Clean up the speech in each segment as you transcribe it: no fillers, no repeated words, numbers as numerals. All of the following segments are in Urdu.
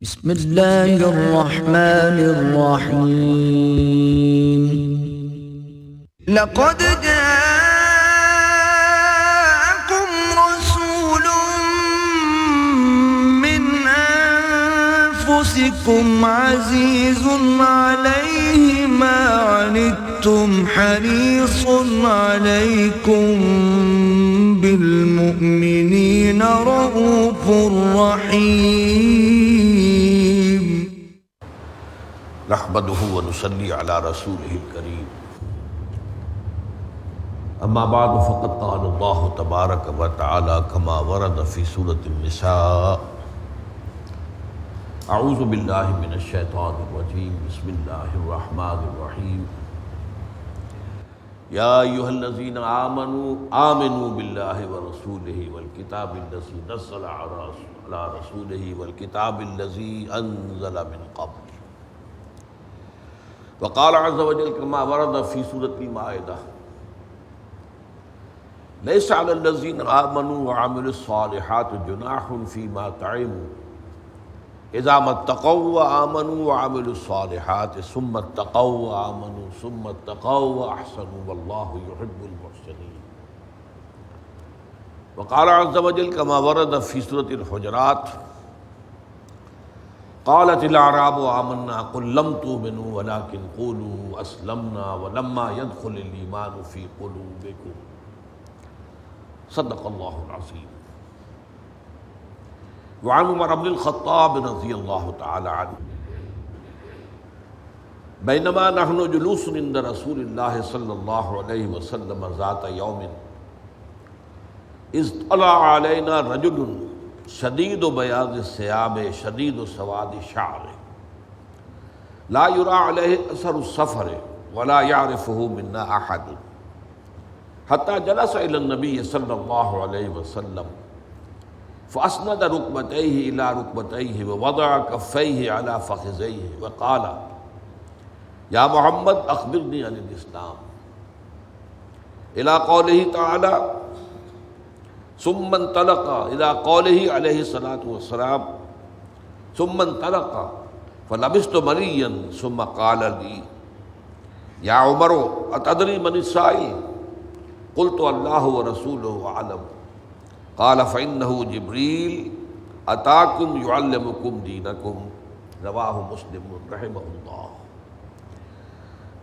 بسم الله الرحمن الرحيم. لقد جاءكم رسول من أنفسكم عزيز عليه ما عنتم حريص عليكم بالمؤمنين رؤوف رحيم. نحمده ونصلي على رسوله الكريم. اما بعد فقد قال الله تبارك وتعالى كما ورد في سورة النساء: اعوذ بالله من الشيطان الرجيم بسم الله الرحمن الرحيم. يا ايها الذين آمنوا بالله ورسوله والكتاب الذي نزل على رسوله والكتاب الذي انزل من قبل. وقال عز وجل كما ورد في سورة المائدة: ليس على الذين آمنوا وعملوا الصالحات جناح فيما طعموا إذا ما اتقوا وآمنوا وعملوا الصالحات ثم اتقوا وآمنوا ثم اتقوا وأحسنوا والله يحب المحسنين. وقال عز وجل كما ورد في سورة الحجرات: قالت الاعراب آمنا قل لم تؤمنوا ولكن قولوا اسلمنا ولما يدخل الايمان في قلوبكم. صدق اللہ العظیم. وعن عمر بن الخطاب رضی اللہ تعالی عنہ: بینما نحن جلوس عند رسول اللہ صلی اللہ علیہ وسلم ذات یوم اذ طلع علینا رجل شدید بیاض الثياب شدید سواد الشعر لا يرى عليه اثر السفر ولا يعرفه منا احد حتى جلس الى النبي صلى الله عليه وسلم فاسند ركبتيه الى ركبتيه ووضع كفيه على فخذيه وقال: يا محمد اخبرني عن الاسلام، الى قوله تعالى: ثم انطلق الى قوله عليه الصلاة والسلام: ثم انطلق فلبثت مليا ثم قال لي: يا عمر اتدري من السائل؟ قلت: الله ورسوله اعلم. قال: فإنه جبريل اتاكم يعلمكم دينكم. رواه مسلم رحمه الله.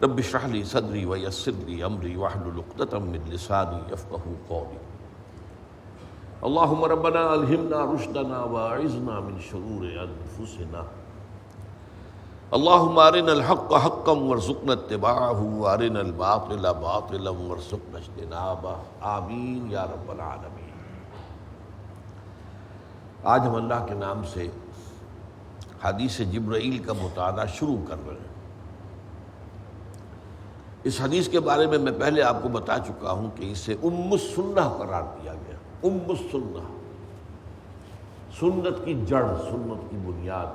رب اشرح لي صدري ويسر لي امري واحلل عقدة من لساني يفقهوا قولي. اللهم ربنا الہمنا رشدنا واعذنا من شرور انفسنا. اللهم ارنا الحق حقا وارزقنا اتباعه وارنا الباطل باطلا وارزقنا اجتنابه. آمین یا رب العالمین. آج ہم اللہ کے نام سے حدیث جبرائیل کا مطالعہ شروع کر رہے ہیں. اس حدیث کے بارے میں پہلے آپ کو بتا چکا ہوں کہ اسے ام السنہ قرار دیا گیا. ام السنہ، سنت کی جڑ، سنت کی بنیاد.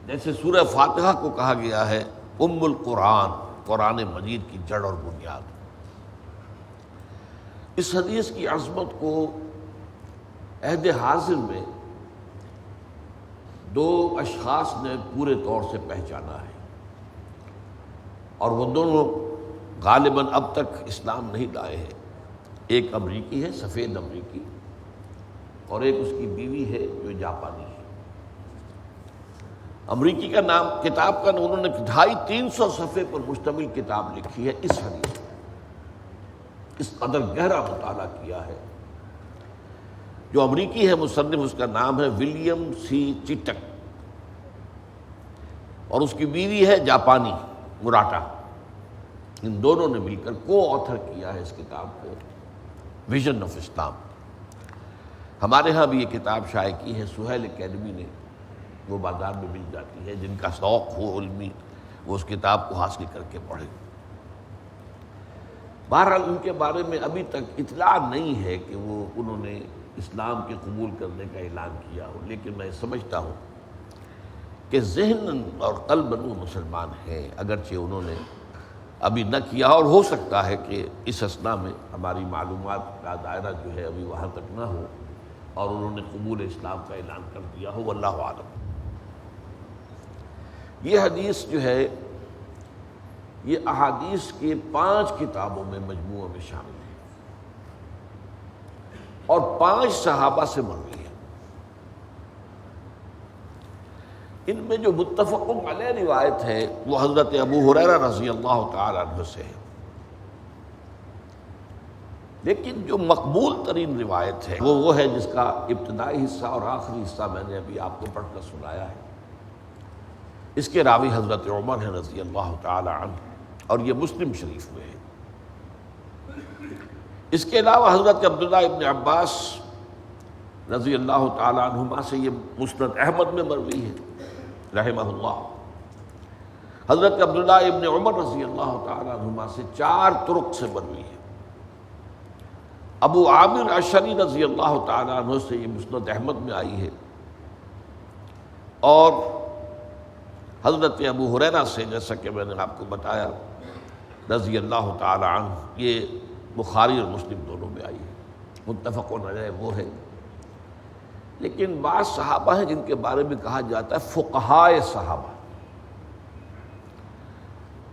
جیسے سورہ فاتحہ کو کہا گیا ہے ام القرآن، قرآن مجید کی جڑ اور بنیاد. اس حدیث کی عظمت کو عہد حاضر میں دو اشخاص نے پورے طور سے پہچانا ہے، اور وہ دونوں غالباً اب تک اسلام نہیں لائے ہیں. ایک امریکی ہے، سفید امریکی، اور ایک اس کی بیوی ہے جو جاپانی ہے. امریکی کا نام، کتاب کا انہوں نے 250-300 صفحے پر مشتمل کتاب لکھی ہے. اس حدیث میں اس قدر گہرا مطالعہ کیا ہے. جو امریکی ہے مصنف، اس کا نام ہے ولیم سی چٹک، اور اس کی بیوی ہے جاپانی مراٹا. ان دونوں نے مل کر کو آتھر کیا ہے اس کتاب کو، ویژن آف اسلام. ہمارے ہاں بھی یہ کتاب شائع کی ہے سہیل اکیڈمی نے، وہ بازار میں مل جاتی ہے. جن کا شوق ہو علمی وہ اس کتاب کو حاصل کر کے پڑھے. بہرحال ان کے بارے میں ابھی تک اطلاع نہیں ہے کہ انہوں نے اسلام کے قبول کرنے کا اعلان کیا ہو، لیکن میں سمجھتا ہوں کہ ذہن اور قلب وہ مسلمان ہیں، اگرچہ انہوں نے ابھی نہ کیا. اور ہو سکتا ہے کہ اس اثنا میں ہماری معلومات کا دائرہ جو ہے ابھی وہاں تک نہ ہو، اور انہوں نے قبول اسلام کا اعلان کر دیا ہو، واللہ اعلم۔ یہ حدیث جو ہے یہ احادیث کے 5 کتابوں میں مجموعہ میں شامل ہے اور 5 صحابہ سے مروی ہے۔ ان میں جو متفق علیہ روایت ہے وہ حضرت ابو ہریرہ رضی اللہ تعالی عنہ سے ہے، لیکن جو مقبول ترین روایت ہے وہ ہے جس کا ابتدائی حصہ اور آخری حصہ میں نے ابھی آپ کو پڑھ کر سنایا ہے۔ اس کے راوی حضرت عمر ہیں رضی اللہ تعالی عنہ، اور یہ مسلم شریف میں ہے۔ اس کے علاوہ حضرت عبداللہ ابن عباس رضی اللہ تعالی عنہما سے یہ مسند احمد میں مروی ہے رحمہ اللہ۔ حضرت عبداللہ ابن عمر رضی اللہ تعالی عنہما سے 4 طرق سے مروی ہے۔ ابو عامر اشعری رضی اللہ تعالی عنہ سے یہ مسند احمد میں آئی ہے، اور حضرت ابو ہریرہ سے جیسا کہ میں نے آپ کو بتایا رضی اللہ تعالی عنہ، یہ بخاری اور مسلم دونوں میں آئی ہے، متفق علیہ وہ ہے۔ لیکن بعض صحابہ ہیں جن کے بارے میں کہا جاتا ہے فقہائے صحابہ،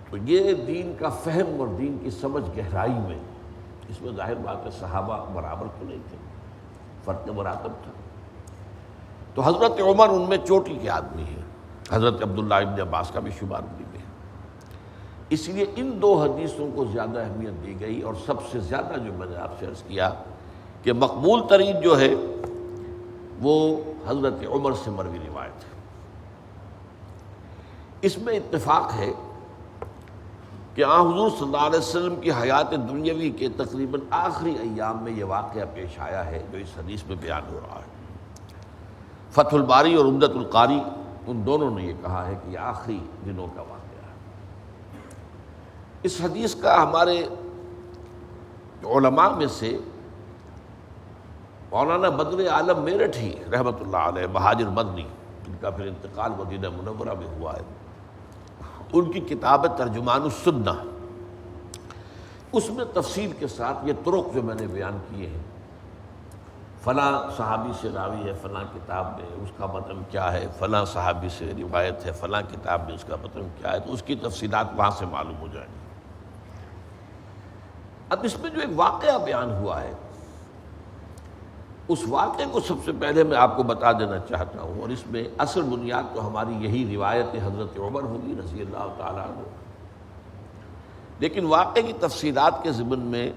تو یہ دین کا فہم اور دین کی سمجھ گہرائی میں، اس میں ظاہر بات ہے صحابہ برابر تو نہیں تھے، فرق مراتب تھا۔ تو حضرت عمر ان میں چوٹی کے آدمی ہیں، حضرت عبداللہ ابن عباس کا بھی شمار بھی ہے، اس لیے ان 2 حدیثوں کو زیادہ اہمیت دی گئی، اور سب سے زیادہ جو میں نے آپ سے عرض کیا کہ مقبول ترین جو ہے وہ حضرت عمر سے مروی روایت ہے۔ اس میں اتفاق ہے کہ حضور صلی اللہ علیہ وسلم کی حیات دنیاوی کے تقریباً آخری ایام میں یہ واقعہ پیش آیا ہے جو اس حدیث میں بیان ہو رہا ہے۔ فتح الباری اور عمدۃ القاری ان دونوں نے یہ کہا ہے کہ یہ آخری دنوں کا واقعہ ہے۔ اس حدیث کا ہمارے علماء میں سے مولانا بدر عالم میرٹھ ہی رحمۃ اللہ علیہ، مہاجر مدنی، ان کا پھر انتقال مدینہ منورہ میں ہوا ہے، ان کی کتاب ہے ترجمان السنہ، اس میں تفصیل کے ساتھ یہ طرق جو میں نے بیان کیے ہیں، فلاں صحابی سے راوی ہے فلاں کتاب میں، اس کا متن کیا ہے، فلاں صحابی سے روایت ہے فلاں کتاب میں، اس کا متن کیا ہے، تو اس کی تفصیلات وہاں سے معلوم ہو جائیں گی۔ اب اس میں جو ایک واقعہ بیان ہوا ہے، اس واقعے کو سب سے پہلے میں آپ کو بتا دینا چاہتا ہوں، اور اس میں اصل بنیاد تو ہماری یہی روایت حضرت عمر ہوگی رضی اللہ تعالیٰ عنہ، لیکن واقعے کی تفصیلات کے ضمن میں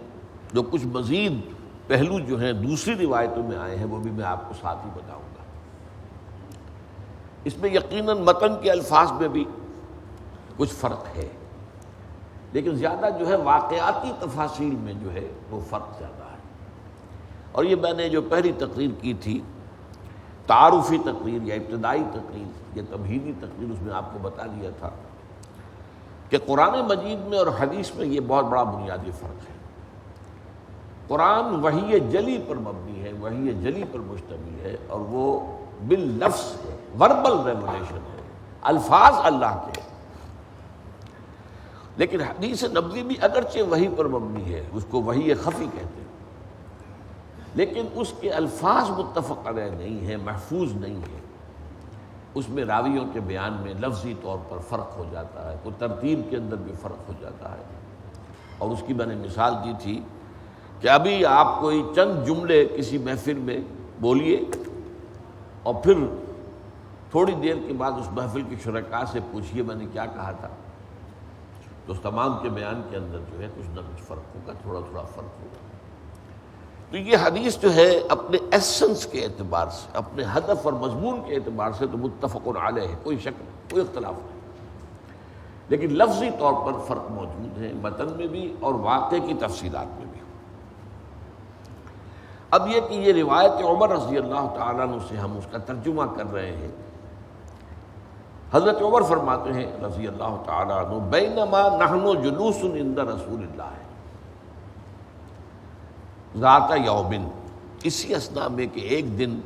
جو کچھ مزید پہلو جو ہیں دوسری روایتوں میں آئے ہیں وہ بھی میں آپ کو ساتھ ہی بتاؤں گا۔ اس میں یقیناً متن کے الفاظ میں بھی کچھ فرق ہے، لیکن زیادہ جو ہے واقعاتی تفاصیل میں جو ہے وہ فرق زیادہ ہے۔ اور یہ میں نے جو پہلی تقریر کی تھی، تعارفی تقریر یا ابتدائی تقریر یا تمہیدی تقریر، اس میں آپ کو بتا دیا تھا کہ قرآن مجید میں اور حدیث میں یہ بہت بڑا بنیادی فرق ہے۔ قرآن وحی جلی پر مبنی ہے، وحی جلی پر مشتمل ہے، اور وہ باللفظ ہے، وربل ریولیشن ہے، الفاظ اللہ کے۔ لیکن حدیث نبوی بھی اگرچہ وحی پر مبنی ہے، اس کو وحی خفی کہتے ہیں، لیکن اس کے الفاظ متفق علیہ نہیں ہیں، محفوظ نہیں ہے، اس میں راویوں کے بیان میں لفظی طور پر فرق ہو جاتا ہے، کوئی ترتیب کے اندر بھی فرق ہو جاتا ہے۔ اور اس کی میں نے مثال دی تھی کہ ابھی آپ کوئی چند جملے کسی محفل میں بولیے اور پھر تھوڑی دیر کے بعد اس محفل کے شرکاء سے پوچھیے میں نے کیا کہا تھا، تو اس تمام کے بیان کے اندر جو ہے کچھ نہ کچھ فرق ہوگا، تھوڑا تھوڑا فرق ہوگا۔ تو یہ حدیث جو ہے اپنے ایسنس کے اعتبار سے، اپنے ہدف اور مضمون کے اعتبار سے تو متفق علیہ ہے، کوئی شک نہیں، کوئی اختلاف نہیں، لیکن لفظی طور پر فرق موجود ہے، متن میں بھی اور واقعے کی تفصیلات میں بھی۔ اب یہ کہ یہ روایت عمر رضی اللہ تعالیٰ عنہ سے ہم اس کا ترجمہ کر رہے ہیں۔ حضرت عمر فرماتے ہیں رضی اللہ تعالیٰ عنہ، بینما نحن جلوس عند رسول اللہ ذات یومن، اسی اثناء میں کہ ایک دن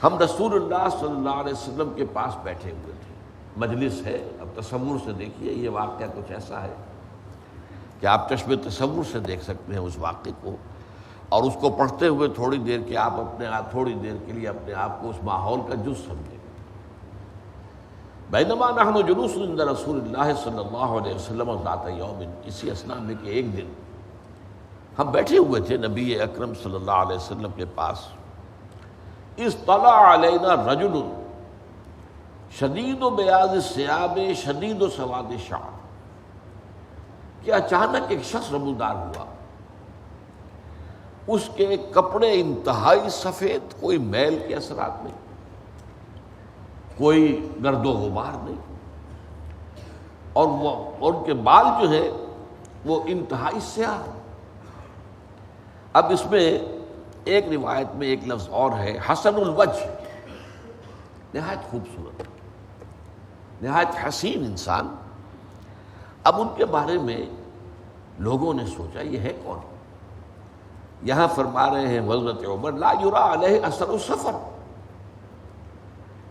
ہم رسول اللہ صلی اللہ علیہ وسلم کے پاس بیٹھے ہوئے تھے، مجلس ہے، اب تصور سے دیکھیے یہ واقعہ کچھ ایسا ہے کہ آپ چشم تصور سے دیکھ سکتے ہیں اس واقعے کو۔ اور اس کو پڑھتے ہوئے تھوڑی دیر کے آپ تھوڑی دیر کے لیے اپنے آپ کو اس ماحول کا جز سمجھیں۔ بینما نحن جلوس عند رسول اللہ صلی اللہ علیہ وسلم ذات یوم، اسی اثنا میں کہ ایک دن ہم بیٹھے ہوئے تھے نبی اکرم صلی اللہ علیہ وسلم کے پاس، اذ طلع علینا رجل شدید بیاض الثیاب شدید سواد الشعر، کہ اچانک ایک شخص نمودار ہوا، اس کے کپڑے انتہائی سفید، کوئی میل کے اثرات نہیں، کوئی گرد و غبار نہیں، اور ان کے بال جو ہے وہ انتہائی سیاہ۔ اب اس میں ایک روایت میں ایک لفظ اور ہے، حسن الوجہ، نہایت خوبصورت، نہایت حسین انسان۔ اب ان کے بارے میں لوگوں نے سوچا یہ ہے کون؟ یہاں فرما رہے ہیں حضرت عمر، لا یرا علیہ اثر السفر،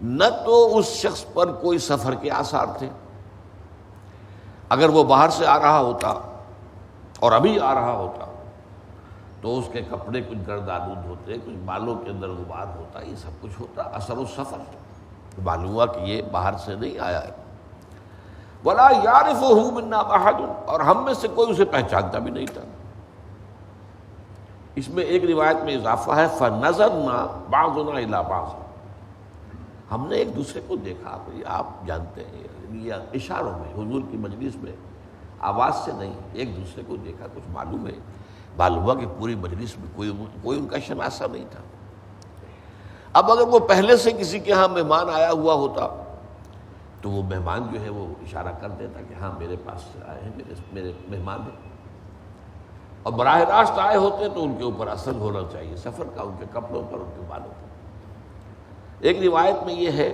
نہ تو اس شخص پر کوئی سفر کے آثار تھے، اگر وہ باہر سے آ رہا ہوتا اور ابھی آ رہا ہوتا تو اس کے کپڑے کچھ گرد آلود ہوتے، کچھ بالوں کے اندر غبار ہوتا، یہ سب کچھ ہوتا، اثر السفر، معلوم ہوا کہ یہ باہر سے نہیں آیا ہے۔ ولا یعرفہ منا احد، اور ہم میں سے کوئی اسے پہچانتا بھی نہیں تھا۔ اس میں ایک روایت میں اضافہ ہے، فنظرنا بعضنا الی بعض، ہم نے ایک دوسرے کو دیکھا، آپ جانتے ہیں یہ اشاروں میں، حضور کی مجلس میں آواز سے نہیں، ایک دوسرے کو دیکھا، کچھ معلوم ہے، معلوم ہوا کہ پوری مجلس میں کوئی ان کا شناسہ نہیں تھا۔ اب اگر وہ پہلے سے کسی کے ہاں مہمان آیا ہوا ہوتا تو وہ مہمان جو ہے وہ اشارہ کر دیتا کہ ہاں میرے پاس سے آئے ہیں، میرے مہمان ہیں، اور براہ راست آئے ہوتے تو ان کے اوپر اثر ہونا چاہیے سفر کا، ان کے کپڑوں پر، ان کے بالوں پر۔ ایک روایت میں یہ ہے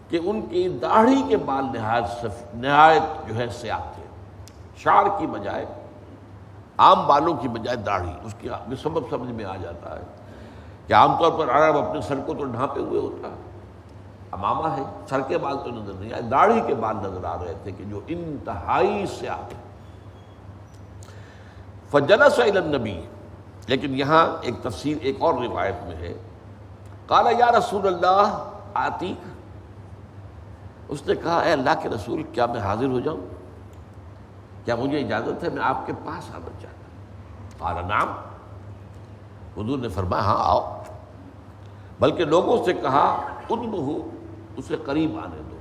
کہ ان کی داڑھی کے بال نہایت جو ہے سیاہ تھے، شعر کی بجائے، عام بالوں کی بجائے داڑھی، اس کی سبب سمجھ میں آ جاتا ہے کہ عام طور پر عرب اپنے سر کو تو ڈھانپے ہوئے ہوتا ہے، امامہ ہے، سر کے بال تو نظر نہیں آئے، داڑھی کے بال نظر آ رہے تھے کہ جو انتہائی سیاہ تھے۔ فجلس الی النبی، لیکن یہاں ایک تفسیر ایک اور روایت میں ہے، قال یا رسول اللہ آتیک، اس نے کہا اے اللہ کے رسول کیا میں حاضر ہو جاؤں، کیا مجھے اجازت ہے، میں آپ کے پاس آنا چاہتا ہوں۔ قال نعم، حضور نے فرمایا ہاں آؤ، بلکہ لوگوں سے کہا ادنہ، اسے قریب آنے دو،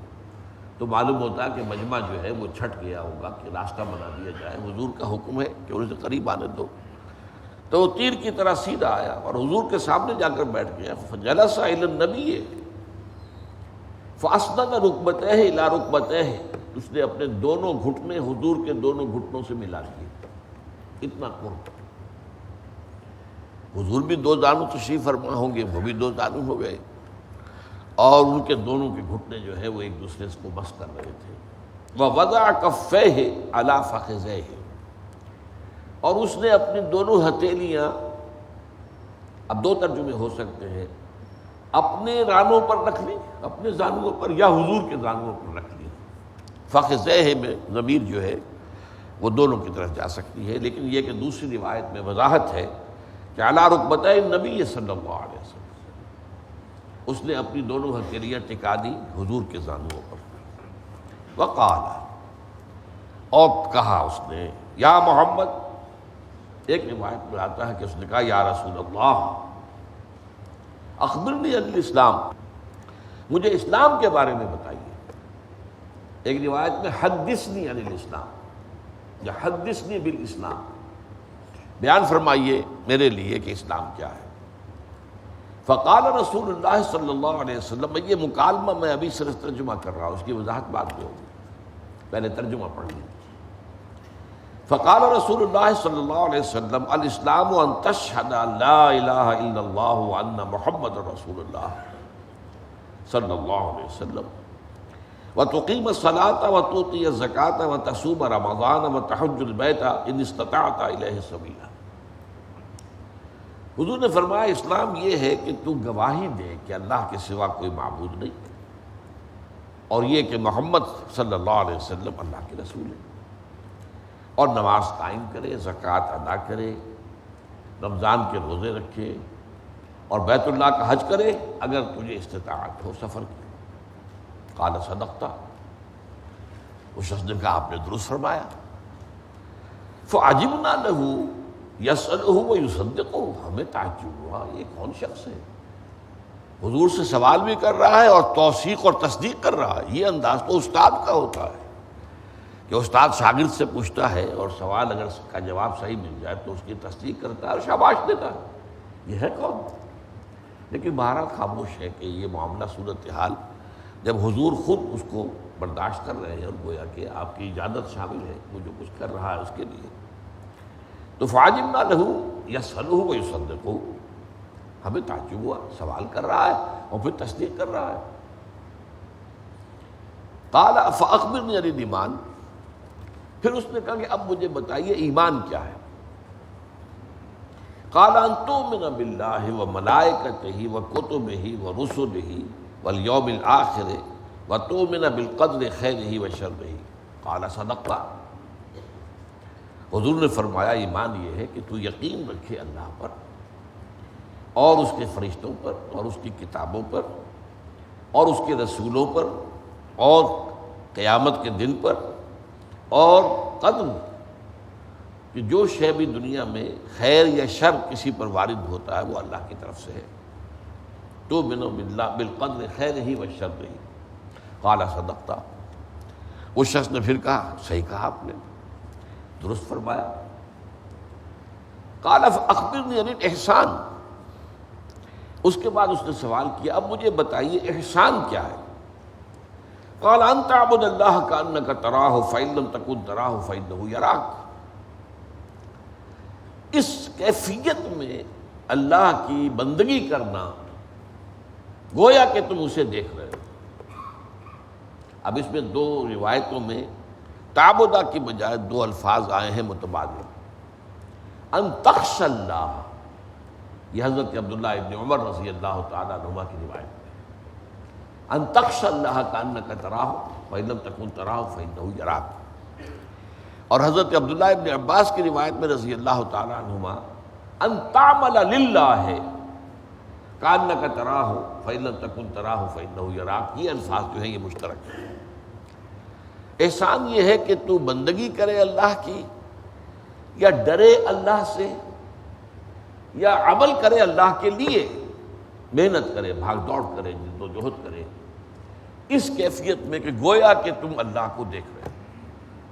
تو معلوم ہوتا ہے کہ مجمع جو ہے وہ چھٹ گیا ہوگا کہ راستہ بنا دیا جائے، حضور کا حکم ہے کہ اسے قریب آنے دو، تو وہ تیر کی طرح سیدھا آیا اور حضور کے سامنے جا کر بیٹھ گیا۔ فجلس الی النبی فاسند رکبتیہ الی رکبتیہ، اس نے اپنے دونوں گھٹنے حضور کے دونوں گھٹنوں سے ملا دیے، اتنا قرب۔ حضور بھی دو زانو تشریف فرما ہوں گے، وہ بھی دو زانو ہو گئے، اور ان کے دونوں کے گھٹنے جو ہے وہ ایک دوسرے کو بس کر رہے تھے۔ وَوَضَعَ كَفَّيْهِ عَلَى فَخِذَيْهِ، اور اس نے اپنی دونوں ہتھیلیاں، اب دو ترجمے ہو سکتے ہیں، اپنے رانوں پر رکھ لی، اپنے زانوؤں پر، یا حضور کے زانوؤں پر رکھ لی۔ فَخِذَيْهِ میں ضمیر جو ہے وہ دونوں کی طرف جا سکتی ہے، لیکن یہ کہ دوسری روایت میں وضاحت ہے کہ علی رکبتیہ النبی صلی اللہ علیہ وسلم، اس نے اپنی دونوں ہتھیلیاں ٹکا دی حضور کے زانوؤں پر۔ وقال، اور کہا اس نے، یا محمد، ایک روایت میں آتا ہے کہ اس نے کہا یا رسول اللہ اخبرنی عن الاسلام، مجھے اسلام کے بارے میں بتائیے۔ ایک روایت میں حدثنی عن الاسلام، یا حدثنی بالاسلام، بیان فرمائیے میرے لیے کہ اسلام کیا ہے۔ فقال رسول اللہ صلی اللہ علیہ وسلم، یہ مکالمہ میں ابھی صرف ترجمہ کر رہا ہوں، اس کی وضاحت بعد میں ہوگی، پہلے ترجمہ پڑھ لیں۔ فقال رسول اللہ صلی اللہ علیہ وسلم، الاسلام ان تشہد ان لا الہ الا اللہ وان محمد رسول اللہ صلی اللہ علیہ وسلم، وتقیم الصلاۃ وتؤتی الزکاۃ وتصوم رمضان وتحج البیت ان استطعت الیہ سبیلا۔ حضور نے فرمایا اسلام یہ ہے کہ تو گواہی دے کہ اللہ کے سوا کوئی معبود نہیں، اور یہ کہ محمد صلی اللہ علیہ وسلم اللہ کے رسول ہے، اور نماز قائم کرے، زکوٰۃ ادا کرے، رمضان کے روزے رکھے اور بیت اللہ کا حج کرے اگر تجھے استطاعت ہو سفر کی۔ قال صدقتا، اس شخص نے کہا آپ نے درست فرمایا۔ فعجبنا له یسألہ ویصدقہ، ہمیں تعجب ہوا یہ کون شخص ہے، حضور سے سوال بھی کر رہا ہے اور توثیق اور تصدیق کر رہا ہے۔ یہ انداز تو استاد کا ہوتا ہے کہ استاد شاگرد سے پوچھتا ہے اور سوال اگر اس کا جواب صحیح مل جائے تو اس کی تصدیق کرتا ہے اور شاباش دیتا ہے۔ یہ ہے کون؟ لیکن بہرحال خاموش ہے کہ یہ معاملہ صورتحال جب حضور خود اس کو برداشت کر رہے ہیں اور گویا کہ آپ کی اجازت شامل ہے وہ جو کچھ کر رہا ہے اس کے لیے، تو فعجبنا له یسألہ ویصدقہ، ہمیں تعجب ہوا، سوال کر رہا ہے اور پھر تصدیق کر رہا ہے۔ قال فاخبرنی عن الایمان، پھر اس نے کہا کہ اب مجھے بتائیے ایمان کیا ہے۔ قال ان تؤمن باللہ وملائکتہ وکتبہ ورسلہ والیوم الآخر وتؤمن بالقدر خیرہ وشرہ۔ قال صدقت، حضور نے فرمایا ایمان یہ ہے کہ تو یقین رکھے اللہ پر اور اس کے فرشتوں پر اور اس کی کتابوں پر اور اس کے رسولوں پر اور قیامت کے دن پر اور قدر، کہ جو شے بھی دنیا میں خیر یا شر کسی پر وارد ہوتا ہے وہ اللہ کی طرف سے ہے۔ تو منو بالقدر خیرہ وشرہ۔ قال صدقت، اس شخص نے پھر کہا صحیح کہا آپ نے، درست فرمایا۔ قال فاخبرنی عن الاحسان، اس کے بعد اس نے سوال کیا اب مجھے بتائیے احسان کیا ہے۔ قال ان تعبد اللہ کأنک تراہ فإن لم تکن تراہ فإنہ یراک، اس کیفیت میں اللہ کی بندگی کرنا گویا کہ تم اسے دیکھ رہے ہو۔ اب اس میں دو روایتوں میں تعبدہ کی بجائے دو الفاظ آئے ہیں متبادل۔ ان تخشى اللہ، یہ حضرت عبداللہ ابن عمر رضی اللہ تعالیٰ عنہما کی روایت ہے، ان تخشى اللہ کأنک تراہ فإن لم تکن تراہ فإنہ یراک۔ اور حضرت عبداللہ ابن عباس کی روایت میں رضی اللہ تعالیٰ عنہما ان تعمل للہ کأنک تراہ فإن لم تکن تراہ فإنہ یراک، یہ الفاظ جو ہیں یہ مشترک ہیں۔ احسان یہ ہے کہ تو بندگی کرے اللہ کی، یا ڈرے اللہ سے، یا عمل کرے اللہ کے لیے، محنت کرے، بھاگ دوڑ کرے، جد و جہد کرے، اس کیفیت میں کہ گویا کہ تم اللہ کو دیکھ رہے ہو،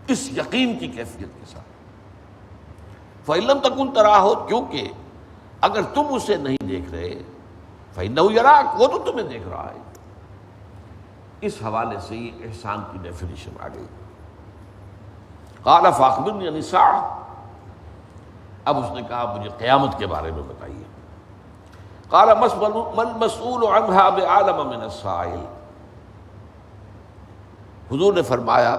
اس یقین کی کیفیت کے ساتھ۔ فإن لم تکن تراہ، کیونکہ اگر تم اسے نہیں دیکھ رہے، فإنہ یراک، وہ تو تمہیں دیکھ رہا ہے۔ اس حوالے سے یہ احسان کی ڈیفینیشن آ گئی۔ قال فاخبرنی عن الساعہ، اب اس نے کہا مجھے قیامت کے بارے میں بتائیے۔ قال ما المسؤول عنها بعالم من السائل، حضور نے فرمایا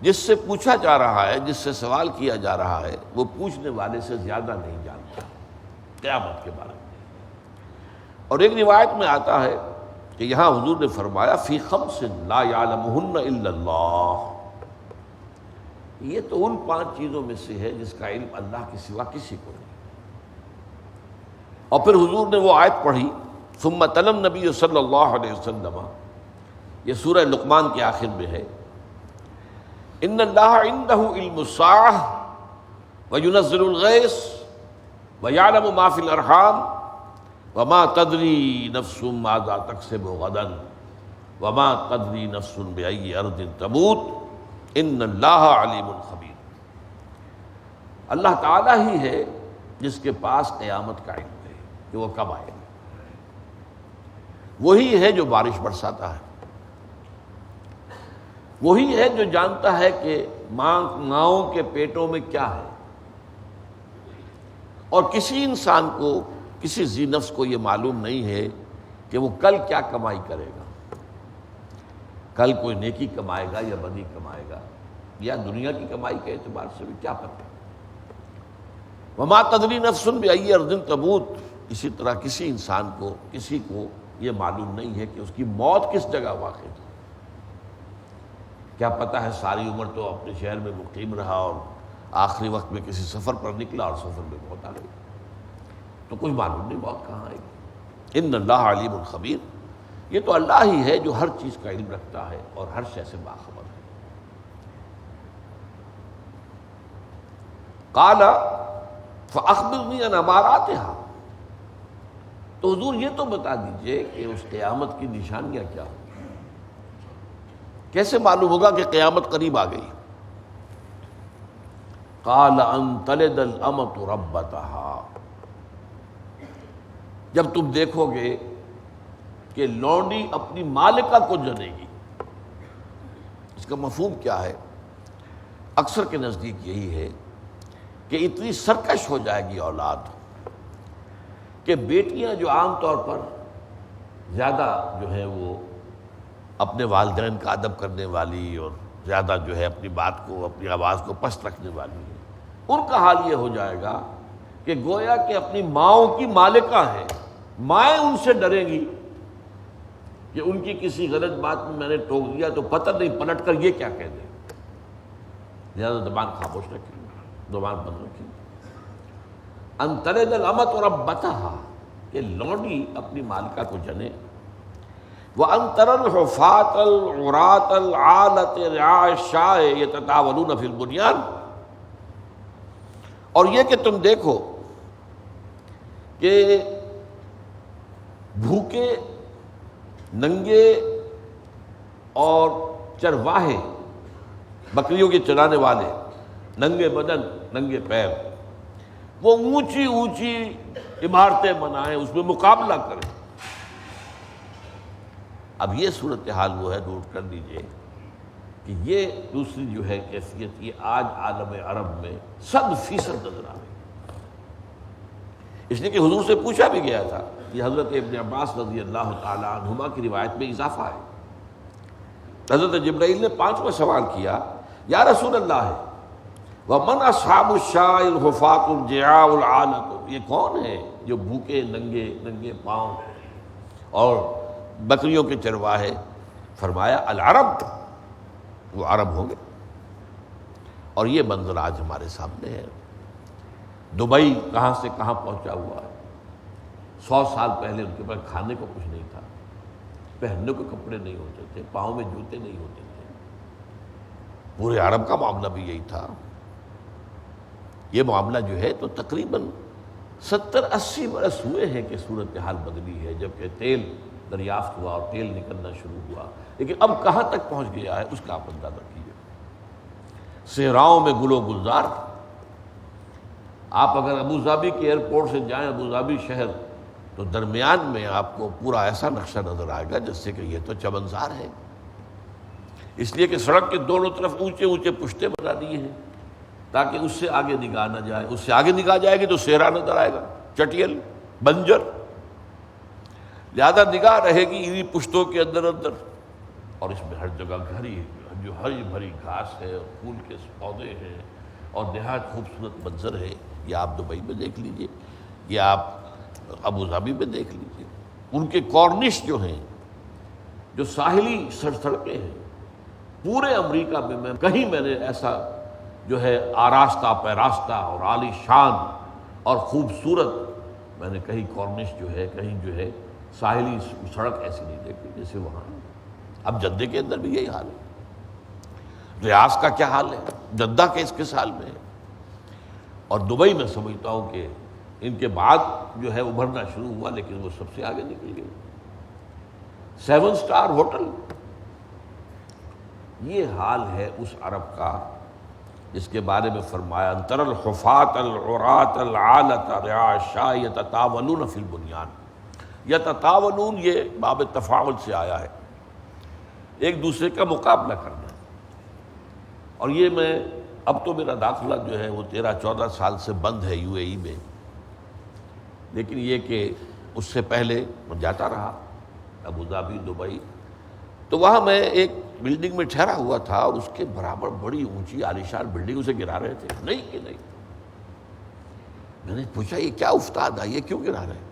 جس سے پوچھا جا رہا ہے، جس سے سوال کیا جا رہا ہے، وہ پوچھنے والے سے زیادہ نہیں جانتا قیامت کے بارے میں۔ اور ایک روایت میں آتا ہے کہ یہاں حضور نے فرمایا فی خمس لا یعلمہن الا اللہ، یہ تو ان 5 چیزوں میں سے ہے جس کا علم اللہ کے سوا کسی کو نہیں۔ اور پھر حضور نے وہ آیت پڑھی ثم تلا النبی صلی اللہ علیہ وسلم، یہ سورہ لقمان کے آخر میں ہے، ان اللہ عندہ علم الساعہ وینزل الغیث ویعلم ما فی الارحام وما تدری نفس ماذا تکسب غدا وما تدری نفس بأی ارض تموت ان اللہ علیم خبیر۔ اللہ تعالیٰ ہی ہے جس کے پاس قیامت کا علم ہے کہ وہ کب آئے گا، وہی ہے جو بارش برساتا ہے، وہی ہے جو جانتا ہے کہ ماؤں کے پیٹوں میں کیا ہے، اور کسی انسان کو، کسی ذی نفس کو یہ معلوم نہیں ہے کہ وہ کل کیا کمائی کرے گا، کل کوئی نیکی کمائے گا یا بدی کمائے گا، یا دنیا کی کمائی کے اعتبار سے بھی کیا پتہ۔ وما تدری نفس بأی ارض تموت، اسی طرح کسی انسان کو، کسی کو یہ معلوم نہیں ہے کہ اس کی موت کس جگہ واقع ہے۔ کیا پتہ ہے ساری عمر تو اپنے شہر میں مقیم رہا اور آخری وقت میں کسی سفر پر نکلا اور سفر میں موت آ گئی۔ تو کچھ معلوم نہیں موت کہاں آئے گی۔ ان اللہ علیم خبیر، یہ تو اللہ ہی ہے جو ہر چیز کا علم رکھتا ہے اور ہر شے سے باخبر ہے۔ قال فاخبرنی عن اماراتها، تو حضور یہ تو بتا دیجئے کہ اس قیامت کی نشانیاں کیا ہوں، کیسے معلوم ہوگا کہ قیامت قریب آ گئی؟ قال ان تلد الامۃ ربتها، جب تم دیکھو گے کہ لونڈی اپنی مالکہ کو جنے گی۔ اس کا مفہوم کیا ہے؟ اکثر کے نزدیک یہی ہے کہ اتنی سرکش ہو جائے گی اولاد کہ بیٹیاں جو عام طور پر زیادہ جو ہے وہ اپنے والدین کا ادب کرنے والی اور زیادہ جو ہے اپنی بات کو، اپنی آواز کو پست رکھنے والی ہیں، ان کا حال یہ ہو جائے گا کہ گویا کہ اپنی ماؤں کی مالکہ ہیں، مائیں ان سے ڈریں گی کہ ان کی کسی غلط بات میں میں نے ٹوک دیا تو پتہ نہیں پلٹ کر یہ کیا کہہ دیں، زیادہ زبان خاموش رکھیں، زبان بند رکھیں۔ ان تلد الامۃ ربتها، کہ لونڈی اپنی مالکہ کو جنے۔ وان ترى الحفاة العراة العالة رعاء الشاة يتطاولون في البنيان، اور یہ کہ تم دیکھو کہ بھوکے، ننگے اور چرواہے، بکریوں کے چرانے والے، ننگے بدن ننگے پیر، وہ اونچی اونچی عمارتیں بنائیں، اس میں مقابلہ کریں۔ اب یہ صورتحال وہ ہے، نوٹ کر لیجئے کہ یہ دوسری جو ہے کیفیت، یہ آج عالم عرب میں 100% نظر آ رہی ہے۔ اس لیے کہ حضور سے پوچھا بھی گیا تھا، یہ حضرت ابن عباس رضی اللہ تعالی عنہما کی روایت میں اضافہ ہے۔ حضرت جبرائیل نے 5واں سوال کیا، یا رسول اللہ ومن اصحاب الشاء الحفاة الجعاء العالة، یہ کون ہے جو بھوکے ننگے پاؤں اور بکریوں کے چرواہے؟ فرمایا العرب، وہ عرب ہوں گے۔ اور یہ منظر آج ہمارے سامنے ہے۔ دبئی کہاں سے کہاں پہنچا ہوا ہے۔ 100 سال پہلے ان کے پاس کھانے کو کچھ نہیں تھا، پہننے کو کپڑے نہیں ہوتے تھے، پاؤں میں جوتے نہیں ہوتے تھے۔ پورے عرب کا معاملہ بھی یہی تھا۔ یہ معاملہ جو ہے تو تقریباً 70-80 برس ہوئے ہیں کہ صورتحال بدلی ہے، جبکہ تیل دریافت ہوا اور تیل نکلنا شروع ہوا، لیکن اب کہاں تک پہنچ گیا ہے اس کا آپ اندازہ کیجیے۔ صحراؤں میں گل و گلزار، آپ اگر ابوظہبی کے ایئرپورٹ سے جائیں ابوظہبی شہر، تو درمیان میں آپ کو پورا ایسا نقشہ نظر آئے گا جس سے کہ یہ تو چمنزار ہے، اس لیے کہ سڑک کے دونوں طرف اونچے اونچے پشتے بنا دیے ہیں تاکہ اس سے آگے نگاہ نہ جائے۔ اس سے آگے نگاہ جائے گی تو صحرا نظر آئے گا، چٹیل بنجر، لہذا نگاہ رہے گی انہی پشتوں کے اندر، اور اس میں ہر جگہ جو ہری بھری گھاس ہے اور پھول کے پودے ہیں اور نہایت خوبصورت منظر ہے۔ یہ آپ دبئی میں دیکھ لیجئے، یہ آپ ابوظہبی میں دیکھ لیجئے، ان کے کارنش جو ہیں، جو ساحلی سڑکیں ہیں، پورے امریکہ میں کہیں میں نے ایسا جو ہے آراستہ پیراستہ اور عالی شان اور خوبصورت میں نے کہیں کارنش جو ہے، کہیں جو ہے ساحلی سڑک ایسی نہیں دیکھی جیسے وہاں ہے۔ اب جدہ کے اندر بھی یہی حال ہے۔ ریاض کا کیا حال ہے، جدہ کے کس حال میں ہے، اور دبئی میں سمجھتا ہوں کہ ان کے بعد جو ہے ابھرنا شروع ہوا، لیکن وہ سب سے آگے نکل گئی۔ 7 سٹار ہوٹل، یہ حال ہے اس عرب کا جس کے بارے میں فرمایا تر الحفاة العراة العالة رعاء الشاة يتطاولون في البنيان۔ یتطاولون یہ باب تفاعل سے آیا ہے، ایک دوسرے کا مقابلہ کرنا۔ اور یہ میں اب تو میرا داخلہ جو ہے وہ 13-14 سال سے بند ہے یو اے ای میں، لیکن یہ کہ اس سے پہلے میں جاتا رہا ابوظہبی، دبئی، تو وہاں میں ایک بلڈنگ میں ٹھہرا ہوا تھا اور اس کے برابر بڑی اونچی عالیشان بلڈنگ اسے گرا رہے تھے، نہیں کہ نہیں۔ میں نے پوچھا یہ کیا افتاد ہے، یہ کیوں گرا رہے ہیں؟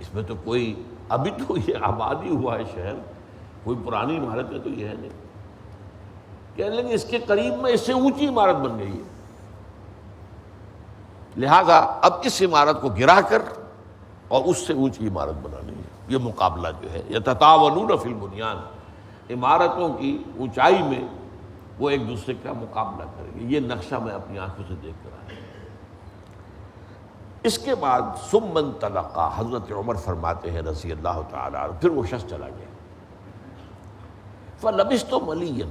اس میں تو کوئی، ابھی تو یہ آبادی ہوا ہے شہر، کوئی پرانی عمارت ہے تو یہ ہے نہیں۔ کہنے لگے اس کے قریب میں اس سے اونچی عمارت بن گئی ہے۔ لہذا اب اس عمارت کو گرا کر اور اس سے اونچی عمارت بنانی ہے. یہ مقابلہ جو ہے یتطاولون فی البنیان، عمارتوں کی اونچائی میں وہ ایک دوسرے کا مقابلہ کریں گے. یہ نقشہ میں اپنی آنکھوں سے دیکھ کر آیا. اس کے بعد ثم انطلقا، حضرت عمر فرماتے ہیں رضی اللہ تعالی عنہ، پھر وہ شخص چلا گیا. فلبثت ملیا،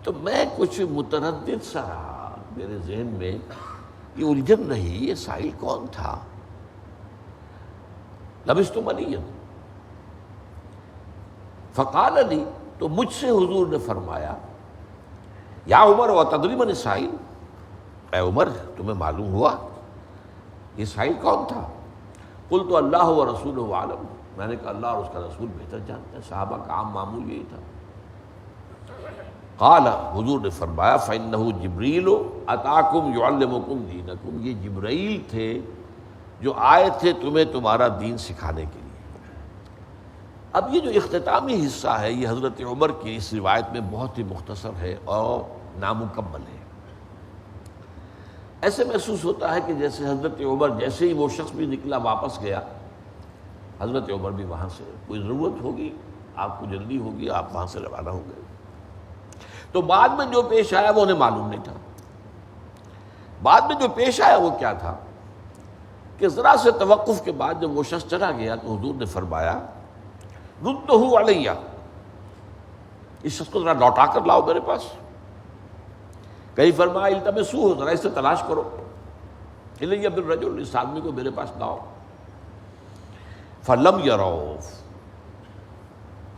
تو میں کچھ متردد سا رہا، میرے ذہن میں یہ الجھن رہی، یہ سائل کون تھا. لبثت ملیا، فقال لی، تو مجھ سے حضور نے فرمایا، یا عمر وتدری من السائل، اے عمر تمہیں معلوم ہوا یہ سائل کون تھا؟ قلت اللہ ورسولہ اعلم، میں نے کہا اللہ اور اس کا رسول بہتر جانتے ہیں. صحابہ کا عام معمول یہی تھا. قال، حضور نے فرمایا، فإنہ جبریل اتاکم یعلمکم دینکم، یہ جبرائیل تھے جو آئے تھے تمہیں تمہارا دین سکھانے کے لیے. اب یہ جو اختتامی حصہ ہے یہ حضرت عمر کی اس روایت میں بہت ہی مختصر ہے اور نامکمل ہے. ایسے محسوس ہوتا ہے کہ جیسے حضرت عمر جیسے ہی وہ شخص بھی نکلا واپس گیا، حضرت عمر بھی وہاں سے، کوئی ضرورت ہوگی آپ کو جلدی ہوگی آپ وہاں سے روانہ ہو گئے. تو بعد میں جو پیش آیا وہ انہیں معلوم نہیں تھا. بعد میں جو پیش آیا وہ کیا تھا کہ ذرا سے توقف کے بعد جب وہ شخص چلا گیا تو حضور نے فرمایا، ردہ علیہ، اس شخص کو ذرا لوٹا کر لاؤ میرے پاس. کہیں فرمایا التمسوہ، ذرا اس سے تلاش کرو، الیہ بالرجل، اس آدمی کو میرے پاس لاؤ. فلم یروا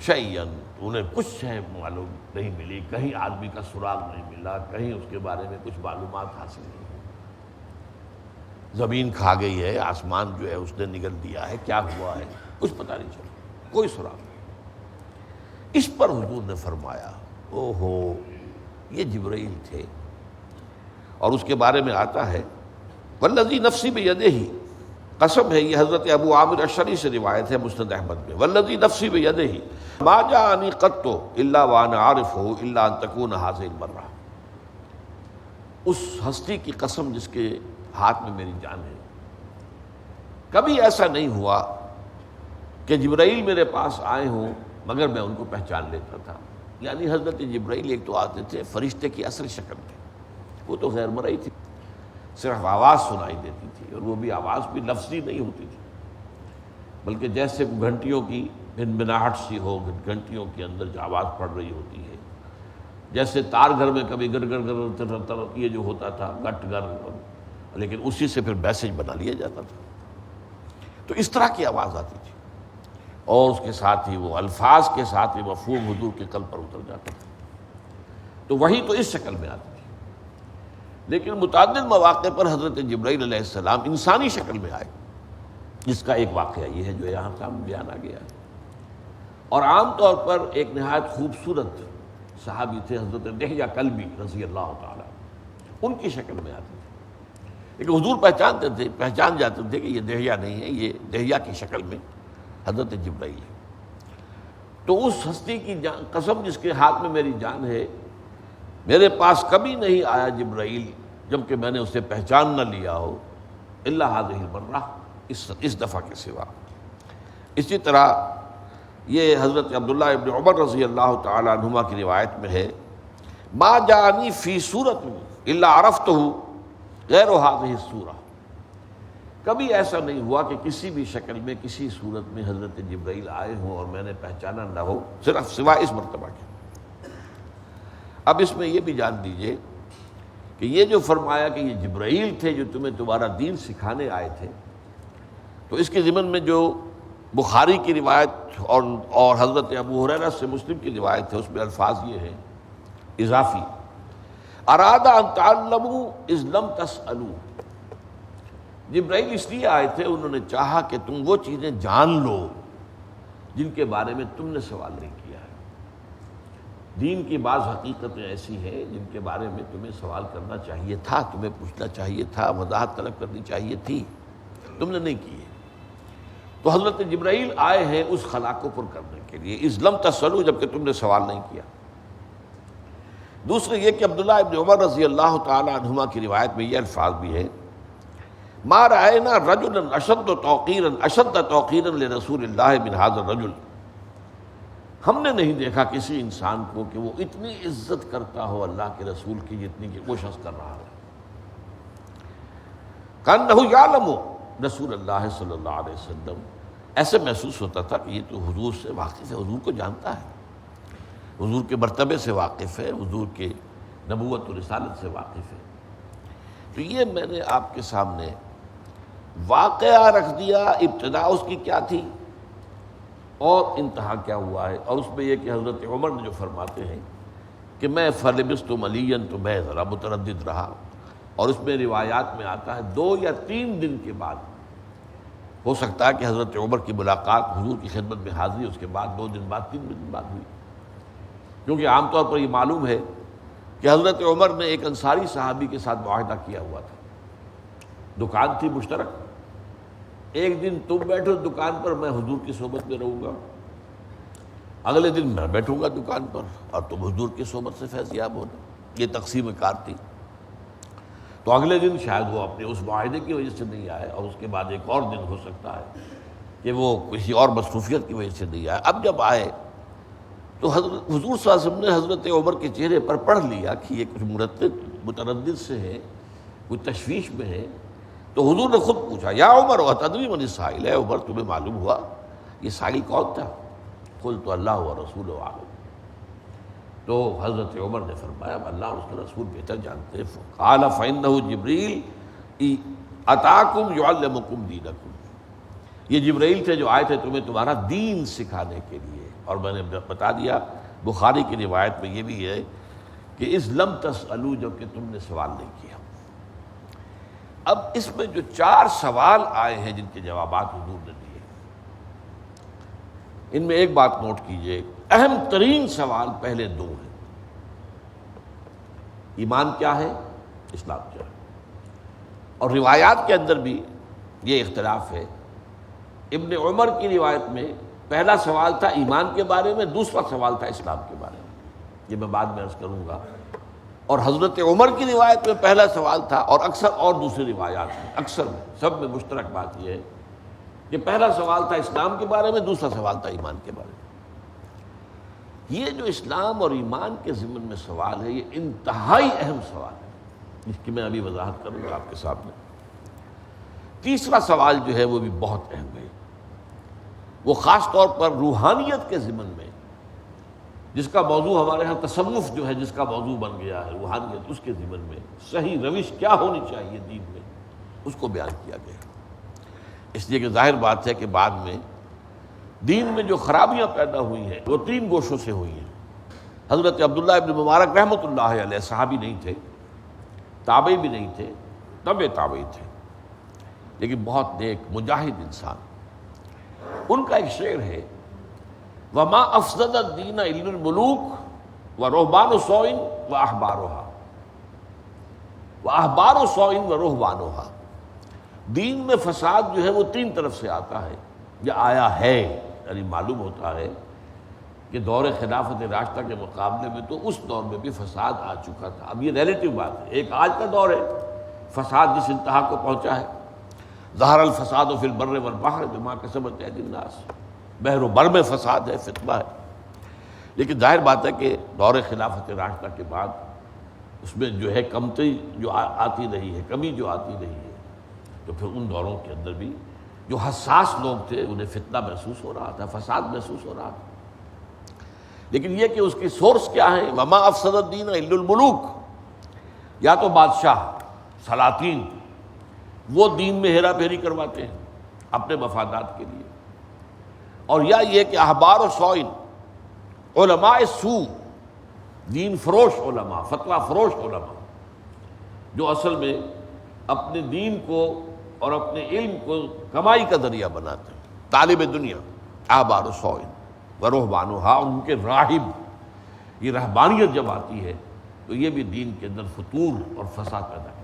شیئا، انہیں کچھ ہے معلوم نہیں ملی، کہیں آدمی کا سراغ نہیں ملا، کہیں اس کے بارے میں کچھ معلومات حاصل نہیں ہوئی. زمین کھا گئی ہے، آسمان جو ہے اس نے نگل دیا ہے، کیا ہوا ہے کچھ پتہ نہیں چلا، کوئی سراغ نہیں. اس پر حضور نے فرمایا، اوہو یہ جبرائیل تھے. اور اس کے بارے میں آتا ہے، والذی نفسی بیدہ، قسم ہے، یہ حضرت ابو عامر اشعری سے روایت ہے مسند احمد میں، والذی نفسی بیدہ ما جاءنی قط الا وانا عارفہ الا ان تکون هذه المرہ. اس ہستی کی قسم جس کے ہاتھ میں میری جان ہے، کبھی ایسا نہیں ہوا کہ جبرائیل میرے پاس آئے ہوں مگر میں ان کو پہچان لیتا تھا. یعنی حضرت جبرائیل ایک تو آتے تھے فرشتے کی اصل شکل میں، وہ تو غیر مرئی تھی، صرف آواز سنائی دیتی تھی، اور وہ بھی آواز بھی لفظی نہیں ہوتی تھی، بلکہ جیسے گھنٹیوں کی بنبناہٹ سی ہو، گھنٹیوں کے اندر جو آواز پڑ رہی ہوتی ہے، جیسے تار گھر میں کبھی گر گر گر یہ جو ہوتا تھا گٹ گر، لیکن اسی سے پھر میسج بنا لیا جاتا تھا. تو اس طرح کی آواز آتی تھی، اور اس کے ساتھ ہی وہ الفاظ کے ساتھ ہی مفہوم حضور کے قلب پر اتر جاتا تھا. تو وہی تو اس شکل میں آتی تھی. لیکن متعدد مواقع پر حضرت جبرائیل علیہ السلام انسانی شکل میں آئے، جس کا ایک واقعہ یہ ہے جو یہاں سامنے بیان آ گیا ہے. اور عام طور پر ایک نہایت خوبصورت صحابی تھے حضرت دحیہ کلبی رضی اللہ تعالیٰ، ان کی شکل میں آتے تھے. لیکن حضور پہچان جاتے تھے کہ یہ دحیہ نہیں ہے، یہ دحیہ کی شکل میں حضرت جبرائیل ہے. تو اس ہستی کی قسم جس کے ہاتھ میں میری جان ہے، میرے پاس کبھی نہیں آیا جبرائیل جبکہ میں نے اسے پہچان نہ لیا ہو، الا هذه المرہ، اس دفعہ کے سوا. اسی طرح یہ حضرت عبداللہ ابن عمر رضی اللہ تعالی عنہما کی روایت میں ہے، ما جاءنی فی صورت الا عرفتہ غیر هذه الصورہ، کبھی ایسا نہیں ہوا کہ کسی بھی شکل میں کسی صورت میں حضرت جبرائیل آئے ہوں اور میں نے پہچانا نہ ہو، صرف سوا اس مرتبہ کے. اب اس میں یہ بھی جان دیجئے کہ یہ جو فرمایا کہ یہ جبرائیل تھے جو تمہیں تمہارا دین سکھانے آئے تھے، تو اس کے ضمن میں جو بخاری کی روایت اور حضرت ابو ہریرہ سے مسلم کی روایت ہے، اس میں الفاظ یہ ہیں اضافی، اراد ان تعلموا اذ لم تسألوا. جبرائیل اس لیے آئے تھے، انہوں نے چاہا کہ تم وہ چیزیں جان لو جن کے بارے میں تم نے سوال نہیں کیا ہے. دین کی بعض حقیقتیں ایسی ہیں جن کے بارے میں تمہیں سوال کرنا چاہیے تھا، تمہیں پوچھنا چاہیے تھا، وضاحت طلب کرنی چاہیے تھی، تم نے نہیں کی ہے. تو حضرت جبرائیل آئے ہیں اس خلا کو پر کرنے کے لیے، اذ لم تسألوا، جبکہ تم نے سوال نہیں کیا. دوسرے یہ کہ عبداللہ ابن عمر رضی اللہ تعالی عنہما کی روایت میں یہ الفاظ بھی ہے، ما رأینا رجلا اشد توقیرا لرسول اللہ من ھذا الرجل، ہم نے نہیں دیکھا کسی انسان کو کہ وہ اتنی عزت کرتا ہو اللہ کے رسول کی جتنی کہ وہ شخص کر رہا ہے۔ کأنہ یعلم رسول اللہ صلی اللہ علیہ وسلم، ایسے محسوس ہوتا تھا کہ یہ تو حضور سے واقف ہے، حضور کو جانتا ہے، حضور کے مرتبے سے واقف ہے، حضور کے نبوت و رسالت سے واقف ہے۔ تو یہ میں نے آپ کے سامنے واقعہ رکھ دیا، ابتدا اس کی کیا تھی اور انتہا کیا ہوا ہے، اور اس میں یہ کہ حضرت عمر نے جو فرماتے ہیں کہ میں فلبثت ملیا، تو میں ذرا متردد رہا، اور اس میں روایات میں آتا ہے 2 یا 3 دن کے بعد ہو سکتا ہے کہ حضرت عمر کی ملاقات، حضور کی خدمت میں حاضری اس کے بعد 2 دن بعد 3 دن بعد ہوئی، کیونکہ عام طور پر یہ معلوم ہے کہ حضرت عمر نے ایک انصاری صحابی کے ساتھ معاہدہ کیا ہوا تھا، دکان تھی مشترک، ایک دن تم بیٹھو دکان پر، میں حضور کی صحبت میں رہوں گا، اگلے دن میں بیٹھوں گا دکان پر اور تم حضور کی صحبت سے فیض یاب ہونا، یہ تقسیم کار تھی۔ تو اگلے دن شاید وہ اپنے اس معاہدے کی وجہ سے نہیں آئے، اور اس کے بعد ایک اور دن ہو سکتا ہے کہ وہ کسی اور مصروفیت کی وجہ سے نہیں آئے۔ اب جب آئے تو حضور صلی اللہ علیہ وسلم نے حضرت عمر کے چہرے پر پڑھ لیا کہ یہ کچھ متردد سے ہے، کوئی تشویش میں ہے، تو حضور نے خود پوچھا، یا عمر اتدری من السائل، اے عمر تمہیں معلوم ہوا یہ سائل کون تھا؟ قلت اللہ ورسولہ اعلم، تو حضرت عمر نے فرمایا اللہ اور اس کے رسول بہتر جانتے ہیں۔ قال فإنہ جبریل اتاکم یعلمکم دینکم، یہ جبرائیل تھے جو آئے تھے تمہیں تمہارا دین سکھانے کے لیے، اور میں نے بتا دیا بخاری کی روایت میں یہ بھی ہے کہ اذ لم تسألوا، جب کہ تم نے سوال نہیں کیا۔ اب اس میں جو 4 سوال آئے ہیں جن کے جوابات حضور نے دیے، ان میں ایک بات نوٹ کیجئے، اہم ترین سوال پہلے 2 ہیں، ایمان کیا ہے، اسلام کیا ہے، اور روایات کے اندر بھی یہ اختلاف ہے۔ ابن عمر کی روایت میں پہلا سوال تھا ایمان کے بارے میں، دوسرا سوال تھا اسلام کے بارے میں، یہ میں بعد میں عرض کروں گا، اور حضرت عمر کی روایت میں پہلا سوال تھا، اور اکثر اور دوسری روایات میں اکثر سب میں مشترک بات یہ ہے کہ پہلا سوال تھا اسلام کے بارے میں، دوسرا سوال تھا ایمان کے بارے میں۔ یہ جو اسلام اور ایمان کے ضمن میں سوال ہے، یہ انتہائی اہم سوال ہے، جس کی میں ابھی وضاحت کروں گا آپ کے سامنے۔ تیسرا سوال جو ہے وہ بھی بہت اہم ہے، وہ خاص طور پر روحانیت کے ضمن میں، جس کا موضوع ہمارے ہاں تصوف جو ہے، جس کا موضوع بن گیا ہے روحانیت، اس کے ضمن میں صحیح روش کیا ہونی چاہیے دین میں، اس کو بیان کیا گیا۔ اس لیے کہ ظاہر بات ہے کہ بعد میں دین میں جو خرابیاں پیدا ہوئی ہیں وہ 3 گوشوں سے ہوئی ہیں۔ حضرت عبداللہ ابن مبارک رحمۃ اللہ علیہ صحابی نہیں تھے، تابعی بھی نہیں تھے، تبع تابعی تھے، لیکن بہت نیک مجاہد انسان۔ ان کا ایک شعر ہے، وما افسد الدین الا الملوک ورہبان سوء واحبارها، واحبار سوء ورہبانها، دین میں فساد جو ہے وہ 3 طرف سے آتا ہے یا آیا ہے، یعنی معلوم ہوتا ہے کہ دور خلافت راشدہ کے مقابلے میں تو اس دور میں بھی فساد آ چکا تھا۔ اب یہ ریلیٹیو بات ہے، ایک آج کا دور ہے، فساد جس انتہا کو پہنچا ہے، ظہر الفساد فی البر والبحر بما کسبت ایدی الناس، بحر و بر میں فساد ہے، فتنہ ہے، لیکن ظاہر بات ہے کہ دور خلافت راشدہ کے بعد اس میں جو ہے کمتی جو آتی رہی ہے، کمی جو آتی رہی ہے، تو پھر ان دوروں کے اندر بھی جو حساس لوگ تھے انہیں فتنہ محسوس ہو رہا تھا، فساد محسوس ہو رہا تھا، لیکن یہ کہ اس کی سورس کیا ہے، وما افسد الدین الا الملوک، یا تو بادشاہ سلاطین وہ دین میں ہیرا پھیری کرواتے ہیں اپنے مفادات کے لیے، اور یا یہ کہ احبار و سوئن علماء سوء، دین فروش علماء، فتویٰ فروش علماء، جو اصل میں اپنے دین کو اور اپنے علم کو کمائی کا ذریعہ بناتے ہیں، طالب دنیا، احبار و سوئن ورہبانھا، ان کے راہب، یہ رہبانیت جب آتی ہے تو یہ بھی دین کے اندر فتور اور فساد پیدا کرتا ہے۔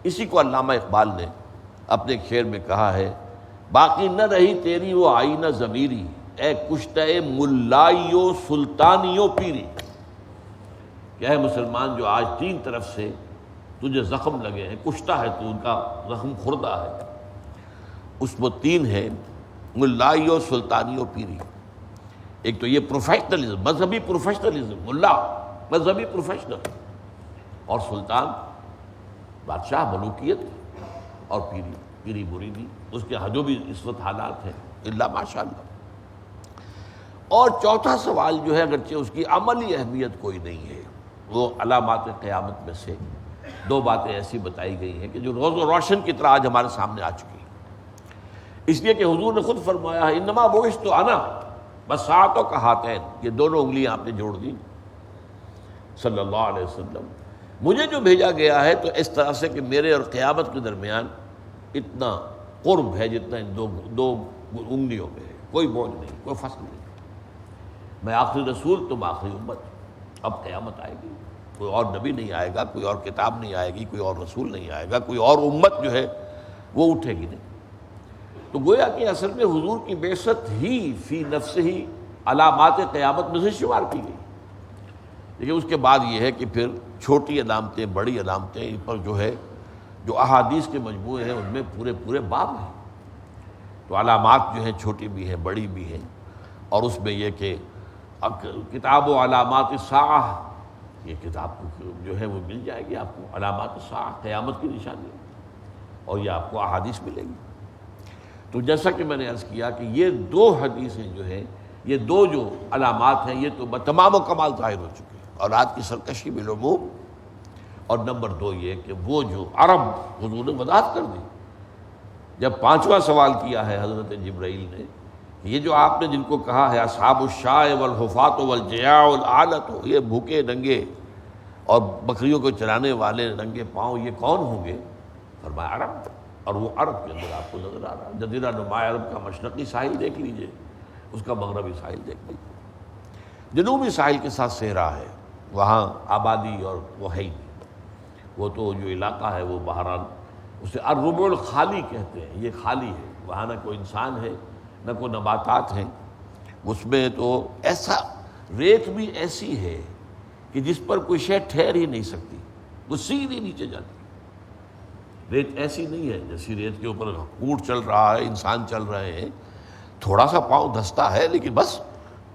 اسی کو علامہ اقبال نے اپنے ایک شعر میں کہا ہے، باقی نہ رہی تیری وہ آئینہ ضمیری، اے کشتہ ملائی و سلطانی و پیری، کہ اے مسلمان جو آج 3 طرف سے تجھے زخم لگے ہیں، کشتا ہے تو، ان کا زخم خوردہ ہے، اس وہ 3 ہیں، ملائی اور سلطانی اور پیری۔ ایک تو یہ پروفیشنلزم، مذہبی پروفیشنلزم، ملا مذہبی پروفیشنل، اور سلطان بادشاہ ملوکیت، اور پیری مریدی، اس کے جو بھی اس وقت حالات ہیں اللہ ماشاءاللہ۔ اور چوتھا سوال جو ہے اگرچہ اس کی عملی اہمیت کوئی نہیں ہے، وہ علامات قیامت میں سے 2 باتیں ایسی بتائی گئی ہیں کہ جو روز و روشن کی طرح آج ہمارے سامنے آ چکی ہیں، اس لیے کہ حضور نے خود فرمایا ہے انما بعثت انا بساعۃ کہاتین، یہ دونوں انگلیاں آپ نے جوڑ دی صلی اللہ علیہ وسلم، مجھے جو بھیجا گیا ہے تو اس طرح سے کہ میرے اور قیامت کے درمیان اتنا قرب ہے جتنا ان دو انگلیوں میں ہے، کوئی بوجھ نہیں، کوئی فصل نہیں۔ میں آخری رسول، تم آخری امت، اب قیامت آئے گی، کوئی اور نبی نہیں آئے گا، کوئی اور کتاب نہیں آئے گی، کوئی اور رسول نہیں آئے گا، کوئی اور امت جو ہے وہ اٹھے گی نہیں۔ تو گویا کہ اصل میں حضور کی بعثت ہی فی نفس ہی علامات قیامت میں سے شمار کی گئی، لیکن اس کے بعد یہ ہے کہ پھر چھوٹی علامتیں، بڑی علامتیں، ان پر جو ہے جو احادیث کے مجموعے ہیں ان میں پورے باب ہیں، تو علامات جو ہیں چھوٹی بھی ہیں بڑی بھی ہیں، اور اس میں یہ کہ کتاب و علامات الساعہ، یہ کتاب جو ہے وہ مل جائے گی آپ کو، علامات الساعہ قیامت کی نشانی، اور یہ آپ کو احادیث ملے گی۔ تو جیسا کہ میں نے عرض کیا کہ یہ 2 حدیثیں جو ہیں، یہ 2 جو علامات ہیں، یہ تو تمام و کمال ظاہر ہو چکے ہیں، اولاد کی سرکشی بالعموم، اور نمبر 2 یہ کہ وہ جو عرب حضور نے وضاحت کر دی۔ جب 5واں سوال کیا ہے حضرت جبرائیل نے، یہ جو آپ نے جن کو کہا ہے اصحاب الشاء والحفاۃ والجیاع والآلۃ، یہ بھوکے ننگے اور بکریوں کو چرانے والے ننگے پاؤں، یہ کون ہوں گے؟ فرمایا عرب، اور وہ عرب کے اندر آپ کو نظر آ رہا ہے، جزیرہ نما عرب کا مشرقی ساحل دیکھ لیجئے، اس کا مغربی ساحل دیکھ لیجئے، جنوبی ساحل کے ساتھ صحرا ہے، وہاں آبادی اور وہ ہے ہی نہیں، وہ تو جو علاقہ ہے وہ بہرحال اسے الربع الخالی کہتے ہیں، یہ خالی ہے، وہاں نہ کوئی انسان ہے نہ کوئی نباتات ہیں، اس میں تو ایسا ریت بھی ایسی ہے کہ جس پر کوئی شے ٹھہر ہی نہیں سکتی، وہ سیدھی نیچے جاتی ہے، ریت ایسی نہیں ہے جیسی ریت کے اوپر اونٹ چل رہا ہے، انسان چل رہے ہیں، تھوڑا سا پاؤں دھستا ہے، لیکن بس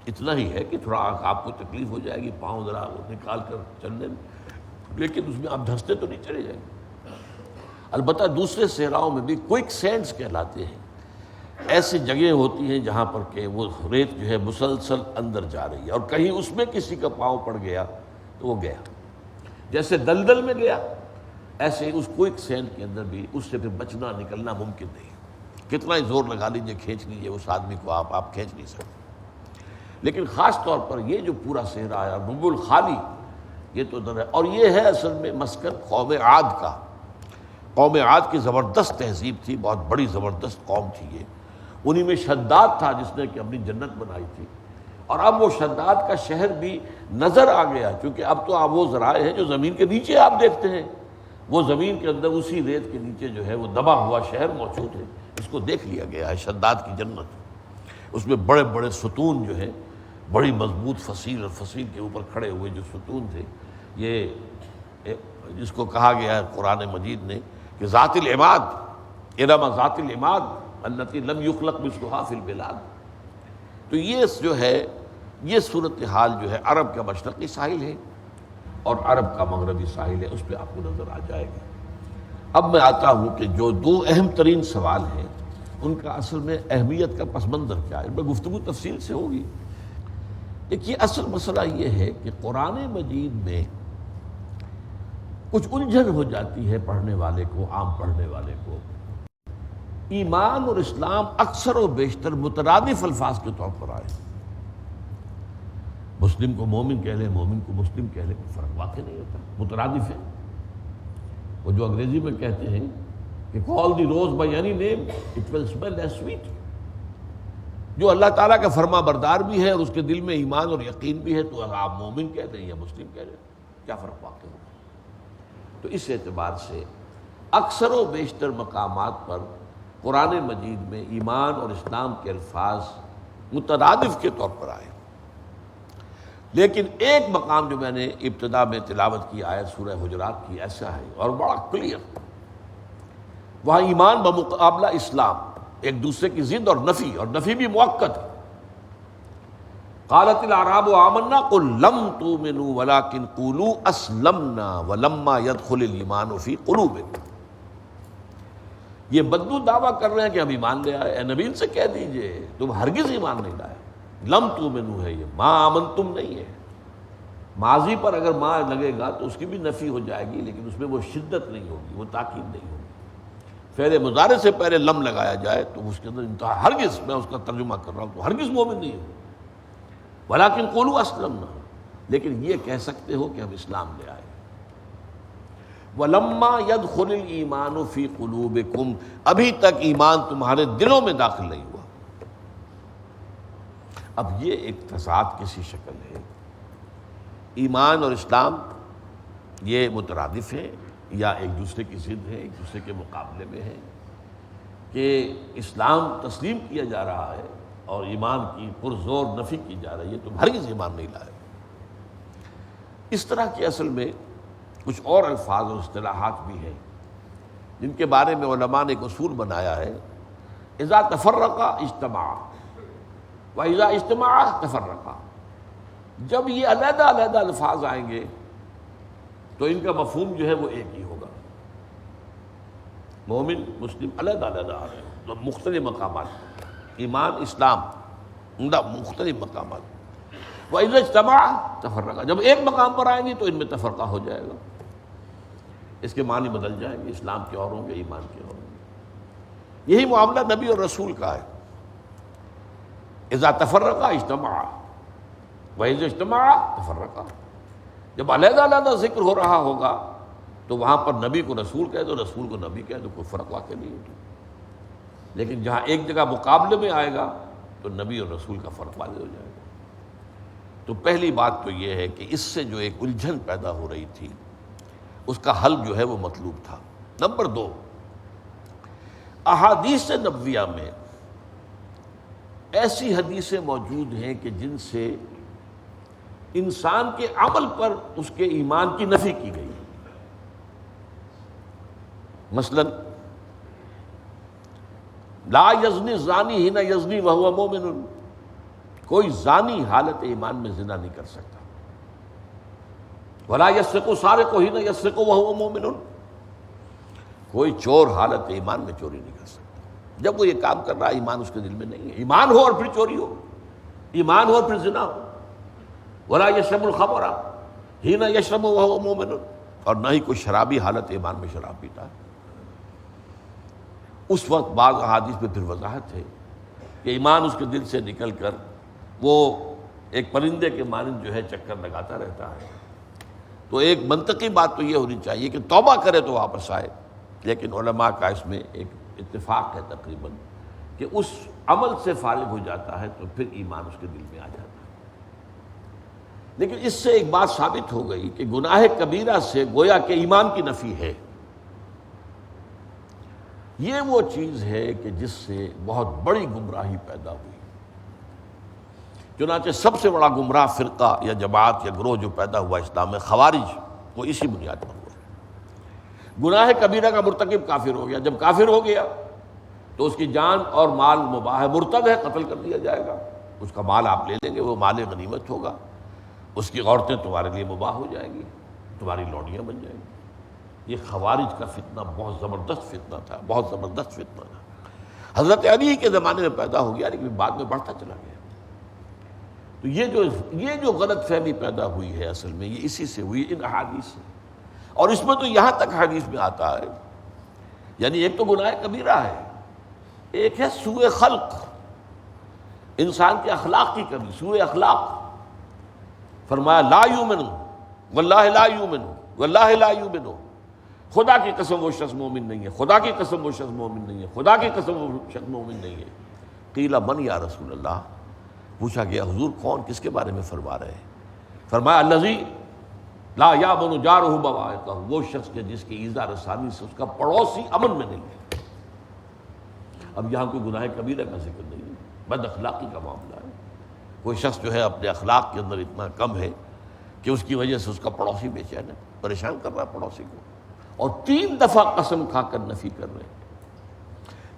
اتنا ہی ہے کہ تھوڑا آپ کو تکلیف ہو جائے گی پاؤں ذرا نکال کر چلنے میں، لیکن اس میں آپ دھستے تو نہیں چلے جائیں گے۔ البتہ دوسرے صحراؤں میں بھی کوئک سینڈز کہلاتے ہیں، ایسی جگہیں ہوتی ہیں جہاں پر کہ وہ ریت جو ہے مسلسل اندر جا رہی ہے، اور کہیں اس میں کسی کا پاؤں پڑ گیا تو وہ گیا، جیسے دلدل میں گیا ایسے اس کوئک سینڈ کے اندر بھی اس سے پھر بچنا نکلنا ممکن نہیں، کتنا ہی زور لگا لیجیے کھینچ لیجیے اس آدمی کو آپ کھینچ نہیں سکتے۔ لیکن خاص طور پر یہ جو پورا صحرا ہے ربع الخالی، یہ تو در ہے، اور یہ ہے اصل میں مسکن قوم عاد کا۔ قوم عاد کی زبردست تہذیب تھی، بہت بڑی زبردست قوم تھی یہ، انہی میں شداد تھا جس نے کہ اپنی جنت بنائی تھی، اور اب وہ شداد کا شہر بھی نظر آ گیا، کیونکہ اب تو آپ وہ ذرائع ہیں جو زمین کے نیچے آپ دیکھتے ہیں، وہ زمین کے اندر اسی ریت کے نیچے جو ہے وہ دبا ہوا شہر موجود ہے، اس کو دیکھ لیا گیا ہے، شداد کی جنت، اس میں بڑے بڑے ستون جو ہیں، بڑی مضبوط فصیل اور فصیل کے اوپر کھڑے ہوئے جو ستون تھے، یہ جس کو کہا گیا ہے قرآن مجید نے کہ ذات العماد، ارم ذات العماد التي لم يخلق مثلها في البلاد۔ تو یہ جو ہے یہ صورتحال جو ہے عرب کا مشرقی ساحل ہے اور عرب کا مغربی ساحل ہے، اس پہ آپ کو نظر آ جائے گا۔ اب میں آتا ہوں کہ جو 2 اہم ترین سوال ہیں ان کا اصل میں اہمیت کا پس منظر کیا ہے، ان میں گفتگو تفصیل سے ہوگی۔ دیکھیے اصل مسئلہ یہ ہے کہ قرآن مجید میں کچھ الجھن ہو جاتی ہے پڑھنے والے کو، عام پڑھنے والے کو۔ ایمان اور اسلام اکثر و بیشتر مترادف الفاظ کے طور پر آئے، مسلم کو مومن کہہ لیں، مومن کو مسلم کہہ لیں، کوئی فرق واقع نہیں ہوتا، مترادف ہے۔ وہ جو انگریزی میں کہتے ہیں کہ call the rose by any name it will smell as sweet، جو اللہ تعالیٰ کا فرما بردار بھی ہے اور اس کے دل میں ایمان اور یقین بھی ہے، تو اگر آپ مومن کہہ دیں یا مسلم کہہ دیں کیا فرق واقع ہوگا؟ تو اس اعتبار سے اکثر و بیشتر مقامات پر قرآن مجید میں ایمان اور اسلام کے الفاظ مترادف کے طور پر آئے۔ لیکن ایک مقام جو میں نے ابتدا میں تلاوت کی آیت سورہ حجرات کی ایسا ہے اور بڑا کلیئر، وہاں ایمان بمقابلہ اسلام، ایک دوسرے کی ضد اور نفی بھی موقت ہے۔ قالت الاعراب آمنا قل لم تؤمنوا ولكن قولوا اسلمنا ولما يدخل الايمان في قلوبكم۔ یہ بدو دعویٰ کر رہے ہیں کہ ہم ایمان لے آئے، اے نبی ان سے کہہ دیجئے تم ہرگز ایمان نہیں لائے۔ لم تؤمنوا ہے، یہ ما آمنتم نہیں ہے، ماضی پر اگر ما لگے گا تو اس کی بھی نفی ہو جائے گی، لیکن اس میں وہ شدت نہیں ہوگی، وہ تاکید نہیں ہوگی۔ فعل مضارع سے پہلے لم لگایا جائے تو اس کے اندر انتہا، ہرگز، میں اس کا ترجمہ کر رہا ہوں تو ہرگز مومن نہیں ہوں۔ ولیکن قولوا اسلمنا، لیکن یہ کہہ سکتے ہو کہ ہم اسلام لے آئے۔ وَلَمَّا يَدْخُلِ الْإِيمَانُ فِي قُلُوبِكُمْ، ابھی تک ایمان تمہارے دلوں میں داخل نہیں ہوا۔ اب یہ ایک تضاد کسی شکل ہے، ایمان اور اسلام یہ مترادف ہیں یا ایک دوسرے کی ضد ہے، ایک دوسرے کے مقابلے میں ہے، کہ اسلام تسلیم کیا جا رہا ہے اور ایمان کی پرزور نفی کی جا رہی ہے، تم ہرگز ایمان نہیں لائے۔ اس طرح کی اصل میں کچھ اور الفاظ اور اصطلاحات بھی ہیں جن کے بارے میں علماء نے ایک اصول بنایا ہے، اذا تفرقا اجتماع واذا اجتماع تفرقا۔ جب یہ علیحدہ علیحدہ الفاظ آئیں گے تو ان کا مفہوم جو ہے وہ ایک ہی ہوگا۔ مومن مسلم علیحدہ علیحدہ آ رہے ہیں تو مختلف مقامات، ایمان اسلام مختلف مقامات۔ وَإِذَا اجْتَمَعَ تَفَرَّقَ، جب ایک مقام پر آئیں گے تو ان میں تفرقہ ہو جائے گا، اس کے معنی بدل جائیں گے، اسلام کے اور ہوں گے، ایمان کے اور ہوں گے۔ یہی معاملہ نبی اور رسول کا ہے، اذا تفرق اجتمع واذا اجتمع تفرق۔ جب علیحدہ علیحدہ ذکر ہو رہا ہوگا تو وہاں پر نبی کو رسول کہہ دو، رسول کو نبی کہہ دو، کوئی فرق واقع نہیں ہوگا۔ لیکن جہاں ایک جگہ مقابلے میں آئے گا تو نبی اور رسول کا فرق واضح ہو جائے گا۔ تو پہلی بات تو یہ ہے کہ اس سے جو ایک الجھن پیدا ہو رہی تھی اس کا حل جو ہے وہ مطلوب تھا۔ نمبر 2، احادیث نبویہ میں ایسی حدیثیں موجود ہیں کہ جن سے انسان کے عمل پر اس کے ایمان کی نفی کی گئی۔ مثلا لا یزنی الزانی حین یزنی وہو مومن، کوئی زانی حالت ایمان میں زنا نہیں کر سکتا۔ ولا یسرق سارق حین یسرق وہو مومن، کوئی چور حالت ایمان میں چوری نہیں کر سکتا۔ جب وہ یہ کام کر رہا ہے ایمان اس کے دل میں نہیں ہے، ایمان ہو اور پھر چوری ہو، ایمان ہو اور پھر زنا ہو۔ ولا یشرب الخمر حین یشرب وہو مومن، اور نہ ہی کوئی شرابی حالت ایمان میں شراب پیتا ہے۔ اس وقت بعض احادیث میں پھر وضاحت ہے کہ ایمان اس کے دل سے نکل کر وہ ایک پرندے کے مانند جو ہے چکر لگاتا رہتا ہے۔ تو ایک منطقی بات تو یہ ہونی چاہیے کہ توبہ کرے تو واپس آئے، لیکن علماء کا اس میں ایک اتفاق ہے تقریباً کہ اس عمل سے فارغ ہو جاتا ہے تو پھر ایمان اس کے دل میں آ جاتا ہے۔ لیکن اس سے ایک بات ثابت ہو گئی کہ گناہ کبیرہ سے گویا کہ ایمان کی نفی ہے۔ یہ وہ چیز ہے کہ جس سے بہت بڑی گمراہی پیدا ہوئی۔ چنانچہ سب سے بڑا گمراہ فرقہ یا جماعت یا گروہ جو پیدا ہوا اسلام میں، خوارج، وہ اسی بنیاد پر ہوا۔ گناہ کبیرہ کا مرتکب کافر ہو گیا، جب کافر ہو گیا تو اس کی جان اور مال مباح ہے، مرتد ہے، قتل کر دیا جائے گا، اس کا مال آپ لے لیں گے، وہ مال غنیمت ہوگا، اس کی عورتیں تمہارے لیے مباح ہو جائیں گی، تمہاری لونڈیاں بن جائیں گی۔ یہ خوارج کا فتنہ بہت زبردست فتنہ تھا، بہت زبردست فتنہ تھا۔ حضرت علی کے زمانے میں پیدا ہو گیا لیکن بعد میں بڑھتا چلا گیا۔ تو یہ جو غلط فہمی پیدا ہوئی ہے اصل میں یہ اسی سے ہوئی، ان احادیث سے۔ اور اس میں تو یہاں تک حدیث میں آتا ہے، یعنی ایک تو گناہ کبیرہ ہے، ایک ہے سوء خلق، انسان کے اخلاق کی کمی، سوء اخلاق۔ فرمایا لا یؤمن واللہ لا یؤمن واللہ لا یؤمن، خدا کی قسم وہ شخص مومن نہیں ہے، خدا کی قسم وہ شخص مومن نہیں ہے، خدا کی قسم وہ شخص مومن نہیں ہے۔ قیل من یا رسول اللہ، پوچھا گیا حضور کون، کس کے بارے میں فرما رہے ہیں؟ فرمایا الذی لا یامن جارہ بوائقہ، وہ شخص کے جس کی ایذا رسانی سے اس کا پڑوسی امن میں نہیں ہے۔ اب یہاں کوئی گناہ کبیرہ کا ذکر نہیں ہے، بد اخلاقی کا معاملہ ہے، کوئی شخص جو ہے اپنے اخلاق کے اندر اتنا کم ہے کہ اس کی وجہ سے اس کا پڑوسی بے چین ہے، پریشان کر رہا ہے پڑوسی کو، اور 3 دفعہ قسم کھا کر نفی کر رہے ہیں۔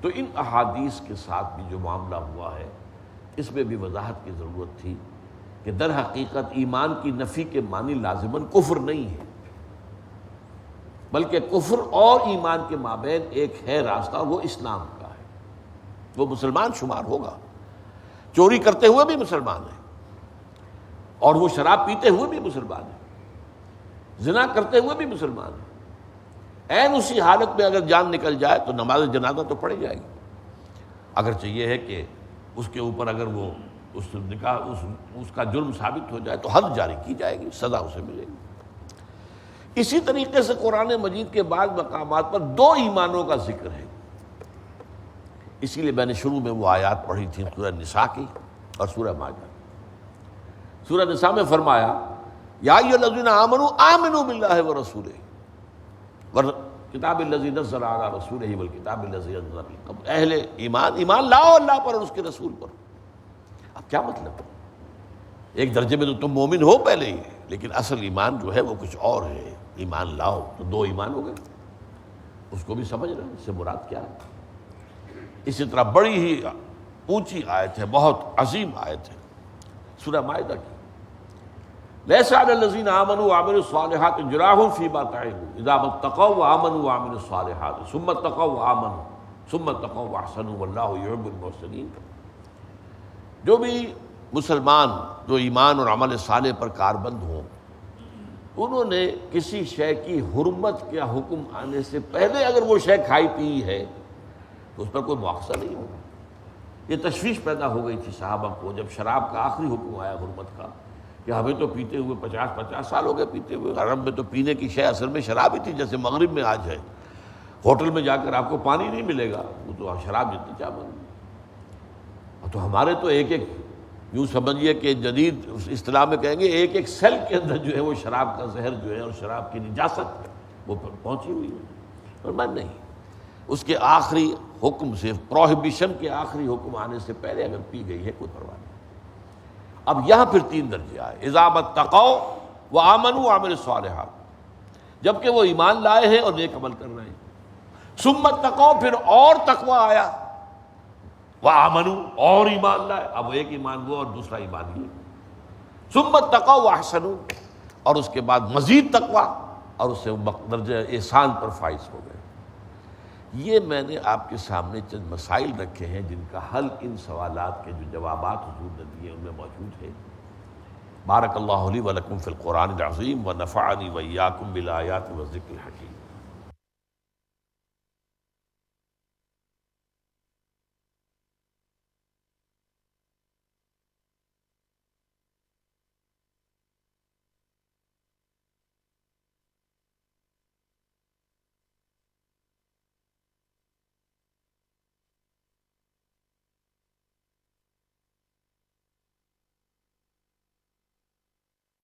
تو ان احادیث کے ساتھ بھی جو معاملہ ہوا ہے اس میں بھی وضاحت کی ضرورت تھی کہ در حقیقت ایمان کی نفی کے معنی لازماً کفر نہیں ہے، بلکہ کفر اور ایمان کے مابین ایک ہے راستہ، وہ اسلام کا ہے، وہ مسلمان شمار ہوگا، چوری کرتے ہوئے بھی مسلمان ہے، اور وہ شراب پیتے ہوئے بھی مسلمان ہے، زنا کرتے ہوئے بھی مسلمان ہے۔ عین اسی حالت میں اگر جان نکل جائے تو نماز جنازہ تو پڑھی جائے گی، اگرچہ یہ ہے کہ اس کے اوپر اگر وہ اس کا جرم ثابت ہو جائے تو حد جاری کی جائے گی، سزا اسے ملے گی۔ اسی طریقے سے قرآن مجید کے بعض مقامات پر 2 ایمانوں کا ذکر ہے، اسی لیے میں نے شروع میں وہ آیات پڑھی تھی سورہ نساء کی اور سورہ مائدہ۔ سورہ نساء میں فرمایا یا ایھا الذین آمنوا آمنوا باللہ ورسولہ والکتاب الذی نزل علی رسولہ والکتاب الذی انزل من قبل، اہل ایمان لاؤ اللہ پر اور اس کے رسول پر۔ اب کیا مطلب؟ ایک درجے میں تو تم مومن ہو پہلے ہی، لیکن اصل ایمان جو ہے وہ کچھ اور ہے، ایمان لاؤ تو 2 ایمان ہو گئے، اس کو بھی سمجھ رہے ہیں اس سے مراد کیا ہے۔ اسی طرح بڑی ہی اونچی آیت ہے، بہت عظیم آیت ہے سورہ مائدہ کی، لیس علی الذین آمنوا وعملوا الصالحات جناح فیما طعموا اذا ما اتقوا وآمنوا وعملوا الصالحات ثم اتقوا وآمنوا ثم اتقوا واحسنوا واللہ یحب المحسنین۔ جو بھی مسلمان جو ایمان اور عمل صالح پر کاربند ہوں، انہوں نے کسی شے کی حرمت کا حکم آنے سے پہلے اگر وہ شے کھائی پی ہے تو اس پر کوئی مواخذہ نہیں ہوگا۔ یہ تشویش پیدا ہو گئی تھی صحابہ کو جب شراب کا آخری حکم آیا حرمت کا، کہ ہمیں تو پیتے ہوئے 50 سال ہو گئے پیتے ہوئے، عرب میں تو پینے کی شے اصل میں شراب ہی تھی، جیسے مغرب میں آج ہے ہوٹل میں جا کر آپ کو پانی نہیں ملے گا، وہ تو شراب جتنی چاہ بن۔ تو ہمارے تو ایک یوں سمجھیے کہ جدید اصطلاح میں کہیں گے ایک سیل کے اندر جو ہے وہ شراب کا زہر جو ہے اور شراب کی نجاست وہ پہنچی ہوئی ہے۔ اور میں نہیں، اس کے آخری حکم سے، پروہیبیشن کے آخری حکم آنے سے پہلے اگر پی گئی ہے کوئی پرواہ نہیں۔ اب یہاں پھر 3 درجے آئے، اذا اتقوا وآمنوا وعملوا الصالحات، جبکہ وہ ایمان لائے ہیں اور نیک عمل کر رہے ہیں، ثم اتقوا، پھر اور تقوی آیا، وآمنوا، اور ایمان لائے، اب ایک ایمان وہ اور دوسرا ایمان یہ، ثم اتقوا واحسنوا، اور اس کے بعد مزید تقوی اور اس سے درجہ احسان پر فائز ہو گئے۔ یہ میں نے آپ کے سامنے چند مسائل رکھے ہیں جن کا حل ان سوالات کے جو جوابات حضور نے دیے ان میں موجود ہے۔ بارک اللہ لی و لکم فی القرآن العظیم و نفعنی و ایاکم بالآیات والذکر الحکیم۔